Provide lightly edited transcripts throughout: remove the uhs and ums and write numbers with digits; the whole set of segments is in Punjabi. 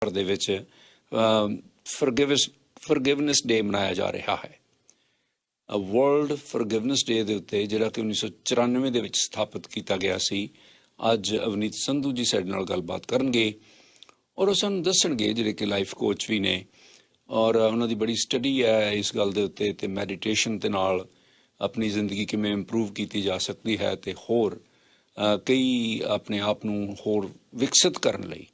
ਘਰ ਦੇ ਵਿੱਚ ਫਰਗਿਵਨੈਸ ਡੇ ਮਨਾਇਆ ਜਾ ਰਿਹਾ ਹੈ। ਵਰਲਡ ਫਰਗਿਵਨੈਸ ਡੇ ਦੇ ਉੱਤੇ ਜਿਹੜਾ ਕਿ 1994 ਦੇ ਵਿੱਚ ਸਥਾਪਿਤ ਕੀਤਾ ਗਿਆ ਸੀ, ਅੱਜ ਅਵਨੀਤ ਸੰਧੂ ਜੀ ਸਾਡੇ ਨਾਲ ਗੱਲਬਾਤ ਕਰਨਗੇ ਔਰ ਉਹ ਸਾਨੂੰ ਦੱਸਣਗੇ, ਜਿਹੜੇ ਕਿ ਲਾਈਫ ਕੋਚ ਵੀ ਨੇ ਔਰ ਉਹਨਾਂ ਦੀ ਬੜੀ ਸਟੱਡੀ ਹੈ ਇਸ ਗੱਲ ਦੇ ਉੱਤੇ, ਅਤੇ ਮੈਡੀਟੇਸ਼ਨ ਦੇ ਨਾਲ ਆਪਣੀ ਜ਼ਿੰਦਗੀ ਕਿਵੇਂ ਇੰਪਰੂਵ ਕੀਤੀ ਜਾ ਸਕਦੀ ਹੈ ਅਤੇ ਹੋਰ ਕਈ ਆਪਣੇ ਆਪ ਨੂੰ ਹੋਰ ਵਿਕਸਿਤ ਕਰਨ ਲਈ,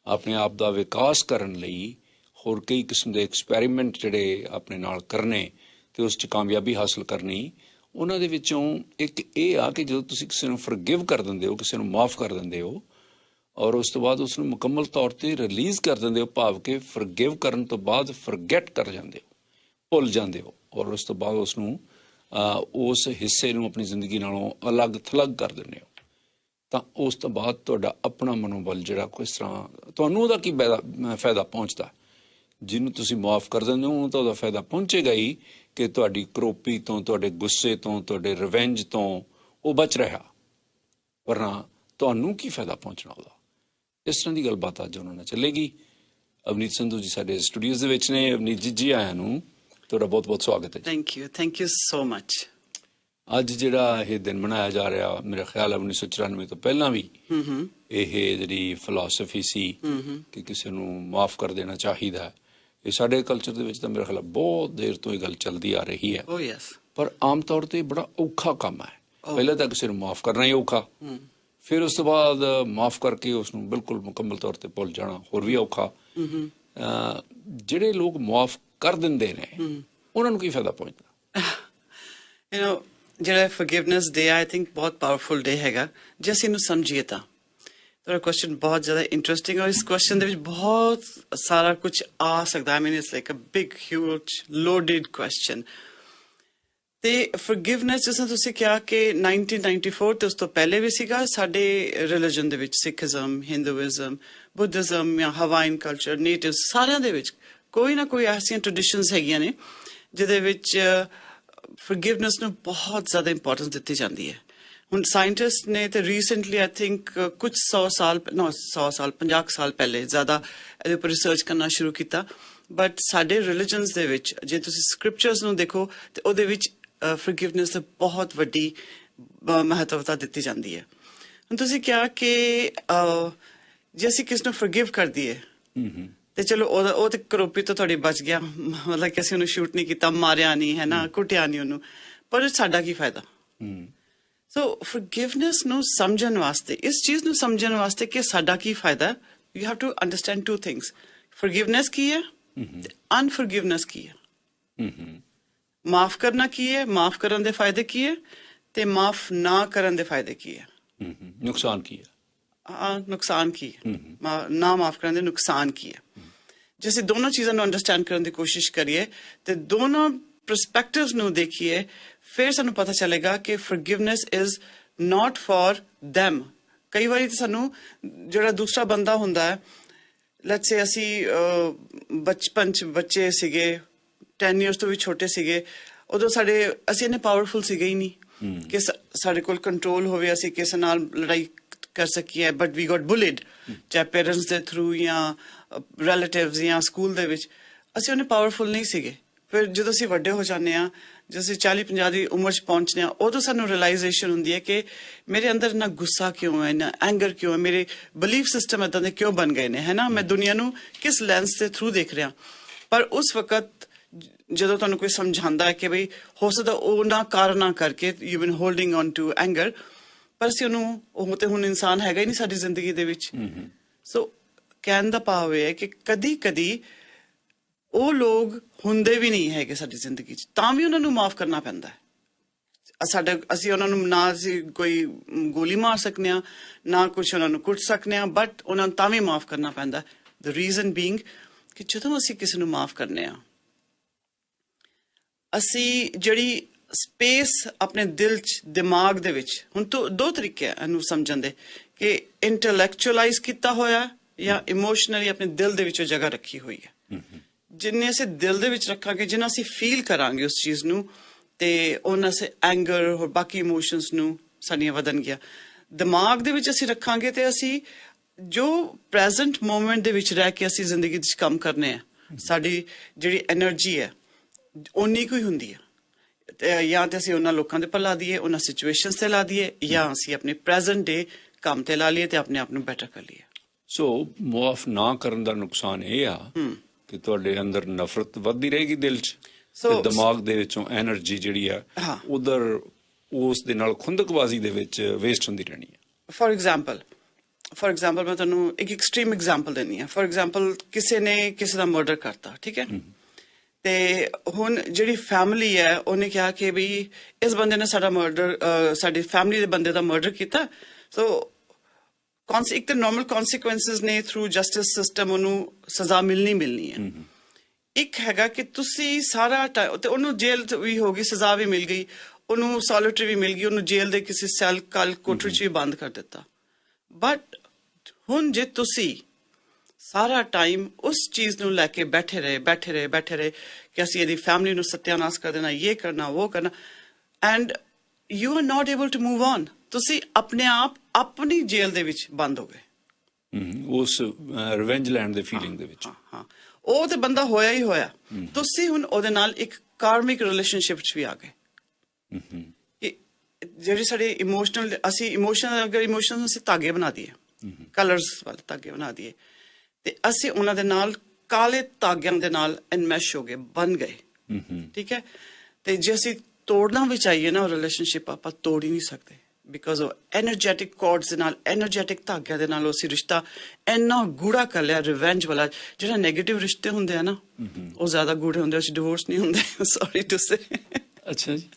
ਆਪਣੇ ਆਪ ਦਾ ਵਿਕਾਸ ਕਰਨ ਲਈ ਹੋਰ ਕਈ ਕਿਸਮ ਦੇ ਐਕਸਪੈਰੀਮੈਂਟ ਜਿਹੜੇ ਆਪਣੇ ਨਾਲ ਕਰਨੇ ਅਤੇ ਉਸ 'ਚ ਕਾਮਯਾਬੀ ਹਾਸਲ ਕਰਨੀ। ਉਹਨਾਂ ਦੇ ਵਿੱਚੋਂ ਇੱਕ ਇਹ ਆ ਕਿ ਜਦੋਂ ਤੁਸੀਂ ਕਿਸੇ ਨੂੰ ਫਰਗਿਵ ਕਰ ਦਿੰਦੇ ਹੋ, ਕਿਸੇ ਨੂੰ ਮਾफ़ ਕਰ ਦਿੰਦੇ ਹੋ ਔਰ ਉਸ ਤੋਂ ਬਾਅਦ ਉਸ ਨੂੰ ਮੁਕੰਮਲ ਤੌਰ 'ਤੇ ਰਿਲੀਜ਼ ਕਰ ਦਿੰਦੇ ਹੋ, ਭਾਵ ਕਿ ਫਰਗਿਵ ਕਰਨ ਤੋਂ ਬਾਅਦ ਫਰਗੈਟ ਕਰ ਜਾਂਦੇ ਹੋ, ਭੁੱਲ ਜਾਂਦੇ ਹੋ ਔਰ ਉਸ ਤੋਂ ਬਾਅਦ ਉਸ ਨੂੰ ਉਸ ਹਿੱਸੇ ਨੂੰ ਆਪਣੀ ਜ਼ਿੰਦਗੀ ਨਾਲੋਂ ਅਲੱਗ ਥਲੱਗ ਕਰ ਦਿੰਦੇ ਹੋ, ਤਾਂ ਉਸ ਤੋਂ ਬਾਅਦ ਤੁਹਾਡਾ ਆਪਣਾ ਮਨੋਬਲ ਜਿਹੜਾ ਕਿਸ ਤਰ੍ਹਾਂ, ਤੁਹਾਨੂੰ ਉਹਦਾ ਕੀ ਫਾਇਦਾ ਪਹੁੰਚਦਾ। ਜਿਹਨੂੰ ਤੁਸੀਂ ਮਾफ़ ਕਰ ਦਿੰਦੇ ਹੋ ਉਹਨੂੰ ਤਾਂ ਉਹਦਾ ਫਾਇਦਾ ਪਹੁੰਚੇਗਾ ਹੀ ਕਿ ਤੁਹਾਡੀ ਕਰੋਪੀ ਤੋਂ, ਤੁਹਾਡੇ ਗੁੱਸੇ ਤੋਂ, ਤੁਹਾਡੇ ਰਿਵੈਂਜ ਤੋਂ ਉਹ ਬਚ ਰਿਹਾ, ਵਰਨਾ ਤੁਹਾਨੂੰ ਕੀ ਫਾਇਦਾ ਪਹੁੰਚਣਾ ਉਹਦਾ। ਇਸ ਤਰ੍ਹਾਂ ਦੀ ਗੱਲਬਾਤ ਅੱਜ ਉਹਨਾਂ ਨਾਲ ਚੱਲੇਗੀ। ਅਵਨੀਤ ਸੰਧੂ ਜੀ ਸਾਡੇ ਸਟੂਡੀਓਜ਼ ਦੇ ਵਿੱਚ ਨੇ। ਅਵਨੀਤ ਜੀ ਆਇਆਂ ਨੂੰ, ਤੁਹਾਡਾ ਬਹੁਤ ਬਹੁਤ ਸਵਾਗਤ ਹੈ। Thank you so much. ਅੱਜ ਜਿਹੜਾ ਇਹ ਦਿਨ ਮਨਾਇਆ ਜਾ ਰਿਹਾ, ਮੇਰਾ ਖਿਆਲ 1994 ਤੋਂ ਪਹਿਲਾਂ ਵੀ ਇਹ ਜਿਹੜੀ ਫਿਲਾਸਫੀ ਸੀ ਕਿ ਕਿਸੇ ਨੂੰ ਮਾਫ਼ ਕਰ ਦੇਣਾ ਚਾਹੀਦਾ, ਇਹ ਸਾਡੇ ਕਲਚਰ ਦੇ ਵਿੱਚ ਤਾਂ ਮੇਰਾ ਖਿਆਲ ਬਹੁਤ ਦੇਰ ਤੋਂ ਇਹ ਗੱਲ ਚੱਲਦੀ ਆ ਰਹੀ ਹੈ। ਪਰ ਆਮ ਤੌਰ 'ਤੇ ਬੜਾ ਔਖਾ ਕੰਮ ਹੈ। ਪਹਿਲਾਂ ਤਾਂ ਕਿਸੇ ਨੂੰ ਮਾਫ਼ ਕਰਨਾ ਹੀ ਔਖਾ, ਫਿਰ ਉਸ ਤੋਂ ਬਾਅਦ ਮਾਫ਼ ਕਰਕੇ ਉਸ ਨੂੰ ਬਿਲਕੁਲ ਮੁਕੰਮਲ ਤੌਰ 'ਤੇ ਭੁੱਲ ਜਾਣਾ ਹੋਰ ਵੀ ਔਖਾ। ਜਿਹੜੇ ਲੋਕ ਮਾਫ਼ ਕਰ ਦਿੰਦੇ ਨੇ ਉਹਨਾਂ ਨੂੰ ਕੀ ਫਾਇਦਾ ਪਹੁੰਚਦਾ? ਜਿਹੜਾ ਫਰਗਿਵਨੈਸ ਡੇ ਆਈ ਥਿੰਕ ਬਹੁਤ ਪਾਵਰਫੁਲ ਡੇ ਹੈਗਾ ਜੇ ਅਸੀਂ ਇਹਨੂੰ ਸਮਝੀਏ ਤਾਂ। ਤੁਹਾਡਾ ਕੁਐਸਚਨ ਬਹੁਤ ਜ਼ਿਆਦਾ ਇੰਟਰਸਟਿੰਗ, ਔਰ ਇਸ ਕੁਐਸਚਨ ਦੇ ਵਿੱਚ ਬਹੁਤ ਸਾਰਾ ਕੁਝ ਆ ਸਕਦਾ। I mean it's like a big huge loaded question. ਤੇ ਫਰਗਿਵਨੈਸ ਜਿਸ ਤਰ੍ਹਾਂ ਤੁਸੀਂ ਕਿਹਾ ਕਿ 1994 ਤੇ ਉਸ ਤੋਂ ਪਹਿਲੇ ਵੀ ਸੀਗਾ ਸਾਡੇ ਰਿਲੀਜਨ ਦੇ ਵਿੱਚ, ਸਿੱਖਿਜ਼ਮ, ਹਿੰਦੂਇਜ਼ਮ, ਬੁੱਧਿਜ਼ਮ ਜਾਂ ਹਵਾਈਨ ਕਲਚਰ, ਨੇਟਿਵ, ਸਾਰਿਆਂ ਦੇ ਵਿੱਚ ਕੋਈ ਨਾ ਕੋਈ ਐਸੀਆਂ ਟ੍ਰੈਡੀਸ਼ਨਸ ਹੈਗੀਆਂ ਨੇ ਜਿਹਦੇ ਵਿੱਚ ਫਰਗਿਵਨੈਸ ਨੂੰ ਬਹੁਤ ਜ਼ਿਆਦਾ ਇੰਪੋਰਟੈਂਸ ਦਿੱਤੀ ਜਾਂਦੀ ਹੈ। ਹੁਣ ਸਾਇੰਟਿਸਟ ਨੇ ਤੇ ਰੀਸੈਂਟਲੀ ਆਈ ਥਿੰਕ ਕੁਝ 50 ਸਾਲ ਪਹਿਲੇ ਜ਼ਿਆਦਾ ਇਹਦੇ ਉੱਪਰ ਰਿਸਰਚ ਕਰਨਾ ਸ਼ੁਰੂ ਕੀਤਾ। ਬਟ ਸਾਡੇ ਰਿਲੀਜਨਸ ਦੇ ਵਿੱਚ ਜੇ ਤੁਸੀਂ ਸਕ੍ਰਿਪਚਰਸ ਨੂੰ ਦੇਖੋ ਤੇ ਉਹਦੇ ਵਿੱਚ ਫਰਗਿਵਨੈਸ ਦੀ ਬਹੁਤ ਵੱਡੀ ਮਹੱਤਵਤਾ ਦਿੱਤੀ ਜਾਂਦੀ ਹੈ। ਹੁਣ ਤੁਸੀਂ ਕਿਹਾ ਕਿ ਜੇ ਅਸੀਂ ਕਿਸ ਨੂੰ ਫਰਗਿਵ ਕਰ ਦਈਏ ਤੇ ਚਲੋ ਉਹ ਤੇ ਕਰੋਪੀ ਤੋਂ ਤੁਹਾਡੀ ਬਚ ਗਿਆ, ਮਤਲਬ ਕਿ ਅਸੀਂ ਉਹਨੂੰ ਸ਼ੂਟ ਨਹੀਂ ਕੀਤਾ, ਮਾਰਿਆ ਨਹੀਂ, ਹੈ ਨਾ, ਕੁੱਟਿਆ ਨਹੀਂ ਉਹਨੂੰ, ਪਰ ਸਾਡਾ ਕੀ ਫਾਇਦਾ। ਸੋ ਫਰਗਿਵਨੈਸ ਨੂੰ ਸਮਝਣ ਵਾਸਤੇ, ਇਸ ਚੀਜ਼ ਨੂੰ ਸਮਝਣ ਵਾਸਤੇ ਕਿ ਸਾਡਾ ਕੀ ਫਾਇਦਾ, you have to understand two things. Forgiveness ਕੀ ਹੈ ਤੇ ਅਨਫਰਗਿਵਨੈਸ ਕੀ ਹੈ। ਮਾਫ਼ ਕਰਨਾ ਕੀ ਹੈ, ਮਾਫ਼ ਕਰਨ ਦੇ ਫਾਇਦੇ ਕੀ ਹੈ, ਤੇ ਮਾਫ਼ ਨਾ ਕਰਨ ਦੇ ਫਾਇਦੇ ਕੀ ਹੈ, ਨੁਕਸਾਨ ਕੀ ਹੈ, ਨੁਕਸਾਨ ਕੀ ਹੈ, ਨਾ ਮਾਫ਼ ਕਰਨ ਦੇ ਨੁਕਸਾਨ ਕੀ ਹੈ। ਜੇ ਅਸੀਂ ਦੋਨੋਂ ਚੀਜ਼ਾਂ ਨੂੰ ਅੰਡਰਸਟੈਂਡ ਕਰਨ ਦੀ ਕੋਸ਼ਿਸ਼ ਕਰੀਏ ਤੇ ਦੋਨੋਂ ਪਰਸਪੈਕਟਿਵਸ ਨੂੰ ਦੇਖੀਏ, ਫਿਰ ਸਾਨੂੰ ਪਤਾ ਚੱਲੇਗਾ ਕਿ ਫਰਗਿਵਨੈਸ ਇਜ਼ ਨਾਟ ਫॉर them। ਕਈ ਵਾਰੀ ਤਾਂ ਸਾਨੂੰ ਜਿਹੜਾ ਦੂਸਰਾ ਬੰਦਾ ਹੁੰਦਾ ਹੈ, ਲੈਟਸ ਸੇ ਅਸੀਂ ਬਚਪਨ 'ਚ ਬੱਚੇ ਸੀਗੇ, 10 years ਤੋਂ ਵੀ ਛੋਟੇ ਸੀਗੇ, ਉਦੋਂ ਅਸੀਂ ਇੰਨੇ ਪਾਵਰਫੁਲ ਸੀਗੇ ਹੀ ਨਹੀਂ ਕਿ ਸਾਡੇ ਕੋਲ ਕੰਟਰੋਲ ਹੋਵੇ, ਅਸੀਂ ਕਿਸੇ ਨਾਲ ਲੜਾਈ ਕਰ ਸਕੀਏ। ਬਟ ਵੀ ਗੋਟ ਬੁਲਿਡ, ਚਾਹੇ ਪੇਰੈਂਟਸ ਦੇ ਥਰੂ ਜਾਂ ਰਿਲੇਟਿਵਸ ਜਾਂ ਸਕੂਲ ਦੇ ਵਿੱਚ, ਅਸੀਂ ਉਹਨੇ ਪਾਵਰਫੁਲ ਨਹੀਂ ਸੀਗੇ। ਫਿਰ ਜਦੋਂ ਅਸੀਂ ਵੱਡੇ ਹੋ ਜਾਂਦੇ ਹਾਂ, ਜਦੋਂ ਅਸੀਂ 40-50 ਦੀ ਉਮਰ 'ਚ ਪਹੁੰਚਦੇ ਹਾਂ, ਉਦੋਂ ਸਾਨੂੰ ਰਿਅਲਾਈਜ਼ੇਸ਼ਨ ਹੁੰਦੀ ਹੈ ਕਿ ਮੇਰੇ ਅੰਦਰ ਇੰਨਾ ਗੁੱਸਾ ਕਿਉਂ ਹੈ, ਇੰਨਾ ਐਂਗਰ ਕਿਉਂ ਹੈ, ਮੇਰੇ ਬਿਲੀਫ ਸਿਸਟਮ ਇੱਦਾਂ ਦੇ ਕਿਉਂ ਬਣ ਗਏ ਨੇ, ਹੈ ਨਾ, ਮੈਂ ਦੁਨੀਆ ਨੂੰ ਕਿਸ ਲੈਂਸ ਦੇ ਥਰੂ ਦੇਖ ਰਿਹਾ। ਪਰ ਉਸ ਵਕਤ ਜਦੋਂ ਤੁਹਾਨੂੰ ਕੋਈ ਸਮਝਾਉਂਦਾ ਹੈ ਕਿ ਬਈ ਹੋ ਸਕਦਾ ਉਹਨਾਂ ਕਾਰਨਾਂ ਕਰਕੇ you been holding on to anger, ਪਰ ਅਸੀਂ ਉਹਨੂੰ, ਉਹ ਤੇ ਹੁਣ ਇਨਸਾਨ ਹੈਗਾ ਹੀ ਨਹੀਂ ਸਾਡੀ ਜ਼ਿੰਦਗੀ ਦੇ ਵਿੱਚ। ਸੋ ਕਹਿਣ ਦਾ ਭਾਵ ਇਹ ਹੈ ਕਿ ਕਦੀ ਉਹ ਲੋਕ ਹੁੰਦੇ ਵੀ ਨਹੀਂ ਹੈਗੇ ਸਾਡੀ ਜ਼ਿੰਦਗੀ 'ਚ, ਤਾਂ ਵੀ ਉਹਨਾਂ ਨੂੰ ਮਾਫ਼ ਕਰਨਾ ਪੈਂਦਾ ਹੈ। ਅਸੀਂ ਉਹਨਾਂ ਨੂੰ ਨਾ ਅਸੀਂ ਕੋਈ ਗੋਲੀ ਮਾਰ ਸਕਦੇ ਹਾਂ, ਨਾ ਕੁਛ ਉਹਨਾਂ ਨੂੰ ਕੁੱਟ ਸਕਦੇ ਹਾਂ, ਬਟ ਉਹਨਾਂ ਨੂੰ ਤਾਂ ਵੀ ਮਾਫ਼ ਕਰਨਾ ਪੈਂਦਾ। ਦ ਰੀਜ਼ਨ ਬੀਂਗ ਕਿ ਜਦੋਂ ਅਸੀਂ ਕਿਸੇ ਨੂੰ ਮਾਫ਼ ਕਰਨੇ ਹਾਂ, ਅਸੀਂ ਜਿਹੜੀ ਸਪੇਸ ਆਪਣੇ ਦਿਲ 'ਚ, ਦਿਮਾਗ ਦੇ ਵਿੱਚ, ਹੁਣ ਦੋ ਤਰੀਕੇ ਆ ਇਹਨੂੰ ਸਮਝਣ ਦੇ, ਕਿ ਇੰਟੈਲੈਕਚੁਅਲਾਈਜ਼ ਕੀਤਾ ਹੋਇਆ ਜਾਂ ਇਮੋਸ਼ਨਲੀ ਆਪਣੇ ਦਿਲ ਦੇ ਵਿੱਚ ਉਹ ਜਗ੍ਹਾ ਰੱਖੀ ਹੋਈ ਹੈ। ਜਿੰਨੇ ਅਸੀਂ ਦਿਲ ਦੇ ਵਿੱਚ ਰੱਖਾਂਗੇ, ਜਿੰਨਾ ਅਸੀਂ ਫੀਲ ਕਰਾਂਗੇ ਉਸ ਚੀਜ਼ ਨੂੰ, ਤੇ ਉਹਨਾਂ ਸੇ ਐਂਗਰ ਹੋਰ ਬਾਕੀ ਇਮੋਸ਼ਨਸ ਨੂੰ ਸਾਡੀਆਂ ਵਧਣਗੀਆਂ। ਦਿਮਾਗ ਦੇ ਵਿੱਚ ਅਸੀਂ ਰੱਖਾਂਗੇ ਤੇ ਅਸੀਂ ਜੋ ਪ੍ਰੈਜ਼ੈਂਟ ਮੂਮੈਂਟ ਦੇ ਵਿੱਚ ਰਹਿ ਕੇ ਅਸੀਂ ਜ਼ਿੰਦਗੀ 'ਚ ਕੰਮ ਕਰਨੇ ਆ, ਸਾਡੀ ਜਿਹੜੀ એનર્ਜੀ ਹੈ ਓਨੀ ਕੋਈ ਹੁੰਦੀ ਹੈ, ਤੇ ਜਾਂ ਤੇ ਅਸੀਂ ਉਹਨਾਂ ਲੋਕਾਂ ਦੇ ਪਰ ਲਾ ਦਈਏ, ਉਹਨਾਂ ਸਿਚੁਏਸ਼ਨਸ ਤੇ ਲਾ ਦਈਏ, ਜਾਂ ਅਸੀਂ ਆਪਣੇ ਪ੍ਰੈਜ਼ੈਂਟ ਡੇ ਕੰਮ ਤੇ ਲਾ ਲਈਏ ਤੇ ਆਪਣੇ ਆਪ ਨੂੰ ਬੈਟਰ ਕਰ ਲਈਏ। ਸੋ ਮੁਆਫ ਨਾ ਕਰਨ ਦਾ ਨੁਕਸਾਨ ਇਹ ਆ ਕਿ ਤੁਹਾਡੇ ਅੰਦਰ ਨਫ਼ਰਤ ਵੱਧਦੀ ਰਹੇਗੀ ਦਿਲ 'ਚ, ਤੇ ਦਿਮਾਗ ਦੇ ਵਿੱਚੋਂ એનર્ਜੀ ਜਿਹੜੀ ਆ ਉਧਰ ਉਸ ਦੇ ਨਾਲ ਖੁੰਦਕਬਾਜ਼ੀ ਦੇ ਵਿੱਚ ਵੇਸਟ ਹੁੰਦੀ ਰਹਿਣੀ ਹੈ। ਫੋਰ ਐਗਜ਼ਾਮਪਲ ਮੈਂ ਤੁਹਾਨੂੰ ਇੱਕ ਐਕਸਟ੍ਰੀਮ ਐਗਜ਼ਾਮਪਲ ਦਿੰਦੀ ਹਾਂ। ਫੋਰ ਐਗਜ਼ਾਮਪਲ ਕਿਸੇ ਨੇ ਕਿਸੇ ਦਾ ਮਰਡਰ ਕਰਤਾ, ਠੀਕ ਹੈ, ਤੇ ਹੁਣ ਜਿਹੜੀ ਫੈਮਿਲੀ ਹੈ ਉਹਨੇ ਕਿਹਾ ਕਿ ਵੀ ਇਸ ਬੰਦੇ ਨੇ ਸਾਡੀ ਫੈਮਿਲੀ ਦੇ ਬੰਦੇ ਦਾ ਮਰਡਰ ਕੀਤਾ, ਸੋ ਇੱਕ ਤਾਂ ਨਾਰਮਲ ਕਨਸੀਕੁਐਂਸਿਸ ਨੇ, ਥਰੂ ਜਸਟਿਸ ਸਿਸਟਮ ਉਹਨੂੰ ਸਜ਼ਾ ਮਿਲਣੀ ਹੈ। ਇੱਕ ਹੈਗਾ ਕਿ ਤੁਸੀਂ ਸਾਰਾ ਟਾਈਮ, ਤੇ ਉਹਨੂੰ ਜੇਲ੍ਹ ਵੀ ਹੋ ਗਈ, ਸਜ਼ਾ ਵੀ ਮਿਲ ਗਈ, ਉਹਨੂੰ ਸੋਲਿਟਰੀ ਵੀ ਮਿਲ ਗਈ, ਉਹਨੂੰ ਜੇਲ੍ਹ ਦੇ ਕਿਸੇ ਸੈੱਲ ਕੋਠੜੀ 'ਚ ਵੀ ਬੰਦ ਕਰ ਦਿੱਤਾ। ਬਟ ਹੁਣ ਜੇ ਤੁਸੀਂ ਸਾਰਾ ਟਾਈਮ ਉਸ ਚੀਜ਼ ਨੂੰ ਲੈ ਕੇ ਬੈਠੇ ਰਹੇ ਕਿ ਅਸੀਂ ਇਹਦੀ ਫੈਮਿਲੀ ਨੂੰ ਸਤਿਆਨਾਸ਼ ਕਰ ਦੇਣਾ, ਇਹ ਕਰਨਾ, ਉਹ ਕਰਨਾ, and you are not able to move on, ਤੁਸੀਂ ਆਪਣੇ ਆਪ ਆਪਣੀ ਜੇਲ੍ਹ ਦੇ ਵਿੱਚ ਬੰਦ ਹੋ ਗਏ, ਉਸ ਰਿਵੈਂਜ ਲੈਣ ਦੇ ਫੀਲਿੰਗ ਦੇ ਵਿੱਚ। ਹਾਂ, ਉਹ ਤੇ ਬੰਦਾ ਹੋਇਆ ਹੀ ਹੋਇਆ, ਤੁਸੀਂ ਹੁਣ ਉਹਦੇ ਨਾਲ ਇੱਕ ਕਾਰਮਿਕ ਰਿਲੇਸ਼ਨਸ਼ਿਪ 'ਚ ਵੀ ਆ ਗਏ। ਜਿਹੜੀ ਸਾਡੇ ਇਮੋਸ਼ਨਲ ਅਗਰ ਇਮੋਸ਼ਨ ਅਸੀਂ ਧਾਗੇ ਬਣਾ ਦਈਏ, ਕਲਰਸ ਵਾਲੇ ਧਾਗੇ ਬਣਾ ਦਈਏ, ਤੇ ਅਸੀਂ ਉਹਨਾਂ ਦੇ ਨਾਲ ਕਾਲੇ ਧਾਗਿਆਂ ਦੇ ਨਾਲ ਐਨਮੈਸ਼ ਹੋ ਗਏ, ਬਣ ਗਏ, ਠੀਕ ਹੈ। ਤੇ ਜੇ ਅਸੀਂ ਤੋੜਨਾ ਵੀ ਚਾਹੀਏ ਨਾ ਉਹ ਰਿਲੇਸ਼ਨਸ਼ਿਪ, ਆਪਾਂ ਤੋੜ ਹੀ ਨਹੀਂ ਸਕਦੇ, ਬਿਕਾਜ਼ ਉਹ ਐਨਰਜੈਟਿਕ ਕੋਰਡਸ ਦੇ ਨਾਲ, ਐਨਰਜੈਟਿਕ ਧਾਗਿਆਂ ਦੇ ਨਾਲ ਅਸੀਂ ਰਿਸ਼ਤਾ ਇੰਨਾ ਗੂੜਾ ਕਰ ਲਿਆ, ਰਿਵੈਂਜ ਵਾਲਾ। ਜਿਹੜਾ ਨੈਗੇਟਿਵ ਰਿਸ਼ਤੇ ਹੁੰਦੇ ਆ ਨਾ, ਉਹ ਜ਼ਿਆਦਾ ਗੂੜੇ ਹੁੰਦੇ, ਉਸ ਡਿਵੋਰਸ ਨਹੀਂ ਹੁੰਦੇ, ਸੌਰੀ ਟੂ ਸੇ। ਅੱਛਾ ਜੀ,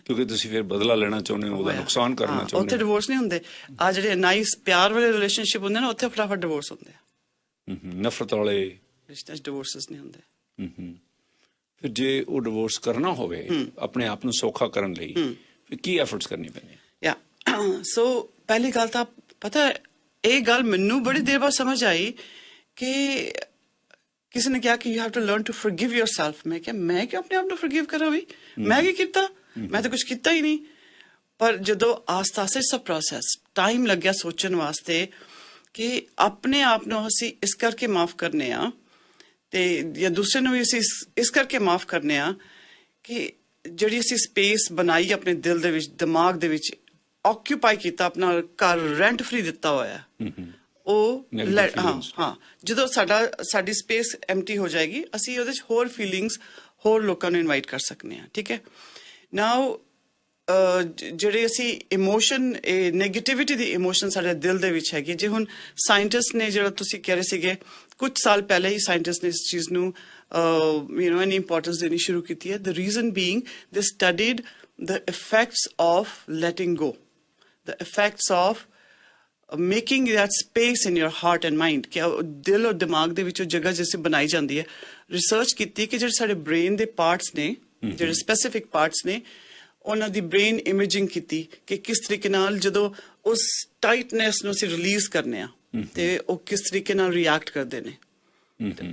ਕਿਉਂਕਿ ਤੁਸੀਂ ਫਿਰ ਬਦਲਾ ਲੈਣਾ ਚਾਹੁੰਦੇ ਹੋ, ਉਹਦਾ ਨੁਕਸਾਨ ਕਰਨਾ ਚਾਹੁੰਦੇ ਹੋ। ਉੱਥੇ ਡਿਵੋਰਸ ਨਹੀਂ ਹੁੰਦੇ। ਆ ਜਿਹੜੇ ਨਾਈਸ ਪਿਆਰ ਵਾਲੇ ਰਿਲੇਸ਼ਨਸ਼ਿਪ ਹੁੰਦੇ ਨਾ, ਉੱਥੇ ਫਟਾਫਟ ਡਿਵੋਰਸ ਹੁੰਦੇ ਆ। ਨਫ਼ਰਤ ਵਾਲੇ ਰਿਸ਼ਤਿਆਂ 'ਚ ਡਿਵੋਰਸਿਸ ਨਹੀਂ ਹੁੰਦੇ। ਫਿਰ ਜੇ ਉਹ ਡਿਵੋਰਸ ਕਰਨਾ ਹੋਵੇ ਆਪਣੇ ਆਪ ਨੂੰ ਸੌਖਾ ਕਰਨ ਲਈ, ਫਿਰ ਕੀ ਐਫਰਟਸ ਕਰਨੀ ਪੈਣੀ? ਸੋ ਪਹਿਲੀ ਗੱਲ ਤਾਂ ਪਤਾ, ਇਹ ਗੱਲ ਮੈਨੂੰ ਬੜੀ ਦੇਰ ਬਾਅਦ ਸਮਝ ਆਈ ਕਿ ਕਿਸੇ ਨੇ ਕਿਹਾ ਕਿ you have to learn to forgive yourself. ਮੈਂ ਕਿਹਾ ਮੈਂ ਕਿਉਂ ਆਪਣੇ ਆਪ ਨੂੰ ਫੋਰਗਿਵ ਕਰਾਂ ਵੀ, ਮੈਂ ਕੀ ਕੀਤਾ, ਮੈਂ ਤਾਂ ਕੁਝ ਕੀਤਾ ਹੀ ਨਹੀਂ। ਪਰ ਜਦੋਂ ਆਸਤਾ ਸਭ ਪ੍ਰੋਸੈਸ ਟਾਈਮ ਲੱਗਿਆ ਸੋਚਣ ਵਾਸਤੇ ਕਿ ਆਪਣੇ ਆਪ ਨੂੰ ਅਸੀਂ ਇਸ ਕਰਕੇ ਮਾਫ ਕਰਨੇ ਆ, ਤੇ ਜਾਂ ਦੂਸਰੇ ਨੂੰ ਵੀ ਅਸੀਂ ਇਸ ਕਰਕੇ ਮਾਫ ਕਰਨੇ ਆ ਕਿ ਜਿਹੜੀ ਅਸੀਂ ਸਪੇਸ ਬਣਾਈ ਆਪਣੇ ਦਿਲ ਦੇ ਵਿੱਚ, ਦਿਮਾਗ ਦੇ ਵਿੱਚ, ਆਕਿਊਪਾਈ ਕੀਤਾ, ਆਪਣਾ ਘਰ ਰੈਂਟ ਫ੍ਰੀ ਦਿੱਤਾ ਹੋਇਆ, ਉਹ ਜਦੋਂ ਸਾਡੀ ਸਪੇਸ ਐਮਟੀ ਹੋ ਜਾਏਗੀ, ਅਸੀਂ ਉਹਦੇ 'ਚ ਹੋਰ ਫੀਲਿੰਗਸ, ਹੋਰ ਲੋਕਾਂ ਨੂੰ ਇਨਵਾਈਟ ਕਰ ਸਕਦੇ ਹਾਂ, ਠੀਕ ਹੈ। ਨਾਓ ਜਿਹੜੇ ਅਸੀਂ ਇਮੋਸ਼ਨ, ਨੈਗੇਟਿਵਿਟੀ ਦੀ ਇਮੋਸ਼ਨ ਸਾਡੇ ਦਿਲ ਦੇ ਵਿੱਚ ਹੈਗੀ। ਜੇ ਹੁਣ ਸਾਇੰਟਿਸਟ ਨੇ, ਜਿਹੜਾ ਤੁਸੀਂ ਕਹਿ ਰਹੇ ਸੀਗੇ, ਕੁਝ ਸਾਲ ਪਹਿਲੇ ਹੀ ਸਾਇੰਟਿਸਟ ਨੇ ਇਸ ਚੀਜ਼ ਨੂੰ ਇੰਨੀ ਇੰਪੋਰਟੈਂਸ ਦੇਣੀ ਸ਼ੁਰੂ ਕੀਤੀ ਹੈ। ਦ ਰੀਜ਼ਨ ਬੀਇੰਗ ਦੇ studied the effects of letting go, the effects of making that space in your heart and mind, ਕਿ ਦਿਲ ਔਰ ਦਿਮਾਗ ਦੇ ਵਿੱਚ ਉਹ ਜਗ੍ਹਾ ਜਿਸੇ ਬਣਾਈ ਜਾਂਦੀ ਹੈ। ਰਿਸਰਚ ਕੀਤੀ ਕਿ ਜਿਹੜੇ ਸਾਡੇ ਬ੍ਰੇਨ ਦੇ ਪਾਰਟਸ ਨੇ, ਜਿਹੜੇ ਸਪੈਸੀਫਿਕ ਪਾਰਟਸ ਨੇ, ਉਹਨਾਂ ਦੀ ਬ੍ਰੇਨ ਇਮੇਜਿੰਗ ਕੀਤੀ ਕਿ ਕਿਸ ਤਰੀਕੇ ਨਾਲ ਜਦੋਂ ਉਸ ਟਾਈਟਨੈਸ ਨੂੰ ਅਸੀਂ ਰਿਲੀਜ਼ ਕਰਨੇ ਆ, ਤੇ ਉਹ ਕਿਸ ਤਰੀਕੇ ਨਾਲ ਰਿਐਕਟ ਕਰਦੇ ਨੇ।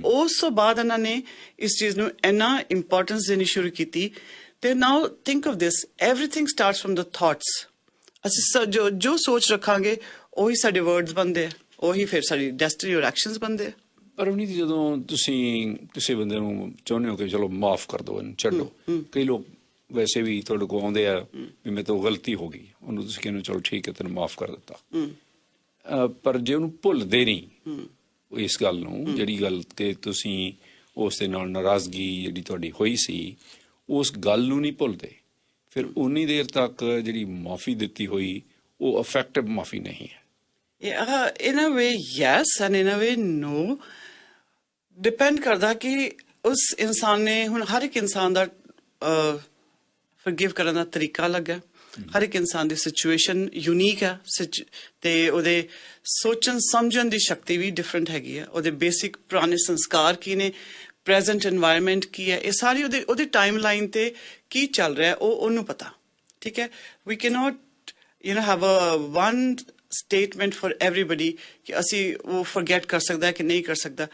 ਉਸ ਤੋਂ ਬਾਅਦ ਇਹਨਾਂ ਨੇ ਇਸ ਚੀਜ਼ ਨੂੰ ਇੰਨਾ ਇੰਪੋਰਟੈਂਸ ਦੇਣੀ ਸ਼ੁਰੂ ਕੀਤੀ। ਤੇ now think of this, everything starts from the thoughts. ਅਸੀਂ ਜੋ ਸੋਚ ਰੱਖਾਂਗੇ ਉਹੀ ਸਾਡੇ ਵਰਡਸ ਬਣਦੇ ਆ, ਉਹੀ ਫਿਰ ਸਾਡੀ ਡੈਸਟਨੀ ਔਰ ਐਕਸ਼ਨਸ ਬਣਦੇ ਆ। ਪਰ ਨਹੀਂ, ਜਦੋਂ ਤੁਸੀਂ ਕਿਸੇ ਬੰਦੇ ਨੂੰ ਚਾਹੁੰਦੇ ਹੋ ਕਿ ਚਲੋ ਮਾਫ ਕਰ ਦਿਓ, ਛੱਡੋ, ਕਈ ਲੋਕ ਵੈਸੇ ਵੀ ਤੁਹਾਡੇ ਕੋਲ ਆਉਂਦੇ ਆ ਵੀ ਮੇਰੇ ਤੋਂ ਗਲਤੀ ਹੋ ਗਈ, ਉਹਨੂੰ ਤੁਸੀਂ ਕਹਿੰਦੇ ਚਲੋ ਠੀਕ ਹੈ ਤੈਨੂੰ ਮਾਫ ਕਰ ਦਿੱਤਾ, ਪਰ ਜੇ ਉਹਨੂੰ ਭੁੱਲਦੇ ਨਹੀਂ ਇਸ ਗੱਲ ਨੂੰ, ਜਿਹੜੀ ਗੱਲ ਤੇ ਤੁਸੀਂ ਉਸ ਦੇ ਨਾਲ ਨਾਰਾਜ਼ਗੀ ਜਿਹੜੀ ਤੁਹਾਡੀ ਹੋਈ ਸੀ, ਉਸ ਗੱਲ ਨੂੰ ਨਹੀਂ ਭੁੱਲਦੇ, ਫਿਰ ਉਨੀ ਦੇਰ ਤੱਕ ਜਿਹੜੀ ਮਾਫੀ ਦਿੱਤੀ ਹੋਈ ਉਹ ਇਫੈਕਟਿਵ ਮਾਫੀ ਨਹੀਂ ਹੈ। in a way yes and in a way no, depend ਕਰਦਾ ਕਿ ਉਸ ਇਨਸਾਨ ਨੇ, ਹੁਣ ਹਰ ਇੱਕ ਇਨਸਾਨ ਦਾ ਫੋਰਗਿਵ ਕਰਨ ਦਾ ਤਰੀਕਾ ਅਲੱਗ ਹੈ, ਹਰ ਇੱਕ ਇਨਸਾਨ ਦੀ ਸਿਚੁਏਸ਼ਨ ਯੂਨੀਕ ਹੈ, ਤੇ ਉਹਦੇ ਸੋਚਣ ਸਮਝਣ ਦੀ ਸ਼ਕਤੀ ਵੀ ਡਿਫਰੈਂਟ ਹੈਗੀ ਹੈ, ਉਹਦੇ ਬੇਸਿਕ ਪੁਰਾਣੇ ਸੰਸਕਾਰ ਕੀ ਨੇ, ਪ੍ਰੈਜ਼ੈਂਟ এনवायरमेंट ਕੀ ਹੈ, ਇਹ ਸਾਰੀ ਉਹਦੀ ਟਾਈਮ ਲਾਈਨ ਤੇ ਕੀ ਚੱਲ ਰਿਹਾ ਉਹਨੂੰ ਪਤਾ, ਠੀਕ ਹੈ। We can not have a one statement for everybody ਕਿ ਅਸੀਂ ਉਹ ਫੋਰਗੇਟ ਕਰ ਸਕਦਾ ਕਿ ਨਹੀਂ ਕਰ ਸਕਦਾ।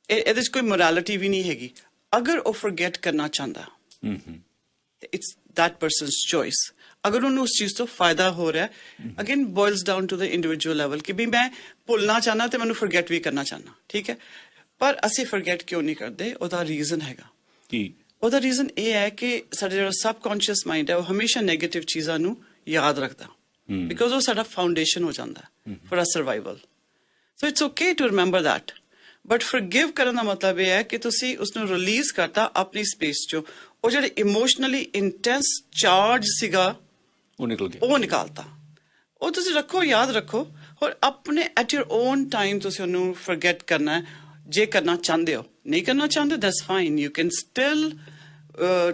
ਇਹਦੇ 'ਚ ਕੋਈ ਮੋਰੈਲਿਟੀ ਵੀ ਨਹੀਂ ਹੈਗੀ। ਅਗਰ ਉਹ ਫੋਰਗੇਟ ਕਰਨਾ ਚਾਹੁੰਦਾ, ਇਟਸ that person's choice। ਅਗਰ ਉਹਨੂੰ ਉਸ ਚੀਜ਼ ਤੋਂ ਫਾਇਦਾ ਹੋ ਰਿਹਾ, again boils down to the individual level ਕਿ ਵੀ ਮੈਂ ਭੁੱਲਣਾ ਚਾਹਨਾ ਤੇ ਮੈਨੂੰ ਫੋਰਗੇਟ ਵੀ ਕਰਨਾ ਚਾਹਨਾ, ਠੀਕ ਹੈ। ਪਰ ਅਸੀਂ ਫੋਰਗੇਟ ਕਿਉਂ ਨਹੀਂ ਕਰਦੇ? ਉਹਦਾ ਰੀਜ਼ਨ ਹੈਗਾ। ਕੀ ਉਹਦਾ ਰੀਜ਼ਨ ਇਹ ਹੈ ਕਿ ਸਾਡਾ ਜਿਹੜਾ ਸਬਕੌਂਸ਼ੀਅਸ ਮਾਈਂਡ ਹੈ ਉਹ ਹਮੇਸ਼ਾ ਨੈਗੇਟਿਵ ਚੀਜ਼ਾਂ ਨੂੰ ਯਾਦ ਰੱਖਦਾ, ਬਿਕੋਜ਼ ਉਹ ਸਾਡਾ ਫਾਊਂਡੇਸ਼ਨ ਹੋ ਜਾਂਦਾ for a survival. So it's okay to remember that, but forgive ਕਰਨ ਦਾ ਮਤਲਬ ਇਹ ਹੈ ਕਿ ਤੁਸੀਂ ਉਸਨੂੰ ਰਿਲੀਜ਼ ਕਰਤਾ ਆਪਣੀ ਸਪੇਸ ਚੋਂ। ਉਹ ਜਿਹੜੇ ਇਮੋਸ਼ਨਲੀ ਇੰਟੈਂਸ ਚਾਰਜ ਸੀਗਾ ਉਹ ਨਿਕਲ ਗਿਆ, ਉਹ ਨਿਕਾਲਤਾ। ਉਹ ਤੁਸੀਂ ਰੱਖੋ, ਯਾਦ ਰੱਖੋ, ਔਰ ਆਪਣੇ ਐਟ ਯੂਰ ਓਨ ਟਾਈਮ ਤੁਸੀਂ ਉਹਨੂੰ ਫੋਰਗੇਟ ਕਰਨਾ ਹੈ ਜੇ ਕਰਨਾ ਚਾਹੁੰਦੇ ਹੋ। ਨਹੀਂ ਕਰਨਾ ਚਾਹੁੰਦੇ, that's fine, you can still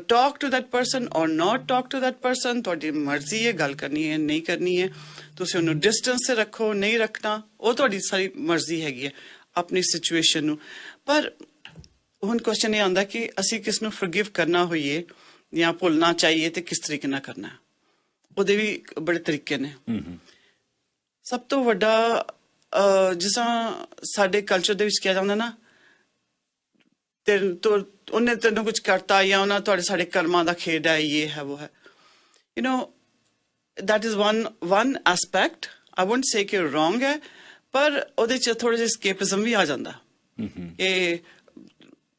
talk to that person or not talk to that person. ਤੁਹਾਡੀ ਮਰਜ਼ੀ ਹੈ, ਗੱਲ ਕਰਨੀ ਹੈ ਨਹੀਂ ਕਰਨੀ ਹੈ, ਤੁਸੀਂ ਉਹਨੂੰ ਡਿਸਟੈਂਸ ਤੇ ਰੱਖੋ, ਨਹੀਂ ਰੱਖਣਾ, ਉਹ ਤੁਹਾਡੀ ਸਾਰੀ ਮਰਜ਼ੀ ਹੈਗੀ ਹੈ ਆਪਣੀ ਸਿਚੁਏਸ਼ਨ ਨੂੰ। ਪਰ ਹੁਣ ਕੁਐਸਚਨ ਇਹ ਆਉਂਦਾ ਕਿ ਅਸੀਂ ਕਿਸ ਨੂੰ ਫੋਰਗਿਵ ਕਰਨਾ ਹੋਈਏ ਜਾਂ ਭੁੱਲਣਾ ਚਾਹੀਏ ਤੇ ਕਿਸ ਤਰੀਕੇ ਨਾਲ ਕਰਨਾ। ਉਹਦੇ ਵੀ ਬੜੇ ਤਰੀਕੇ ਨੇ। ਸਭ ਤੋਂ ਵੱਡਾ ਜਿਸ ਤਰ੍ਹਾਂ ਸਾਡੇ ਕਲਚਰ ਦੇ ਵਿੱਚ ਕਿਹਾ ਜਾਂਦਾ ਨਾ, ਉਹਨੇ ਤੈਨੂੰ ਕੁਝ ਕਰਤਾ ਜਾਂ ਉਹਨਾਂ ਤੁਹਾਡੇ ਸਾਡੇ ਕਰਮਾਂ ਦਾ ਖੇਡ ਹੈ, ਇਹ ਹੈ ਉਹ ਹੈ, you know that is one aspect. I won't say ਕਿ wrong ਹੈ, ਪਰ ਉਹਦੇ ਚ ਥੋੜਾ ਜਿਹਾ escapism ਵੀ ਆ ਜਾਂਦਾ ਕਿ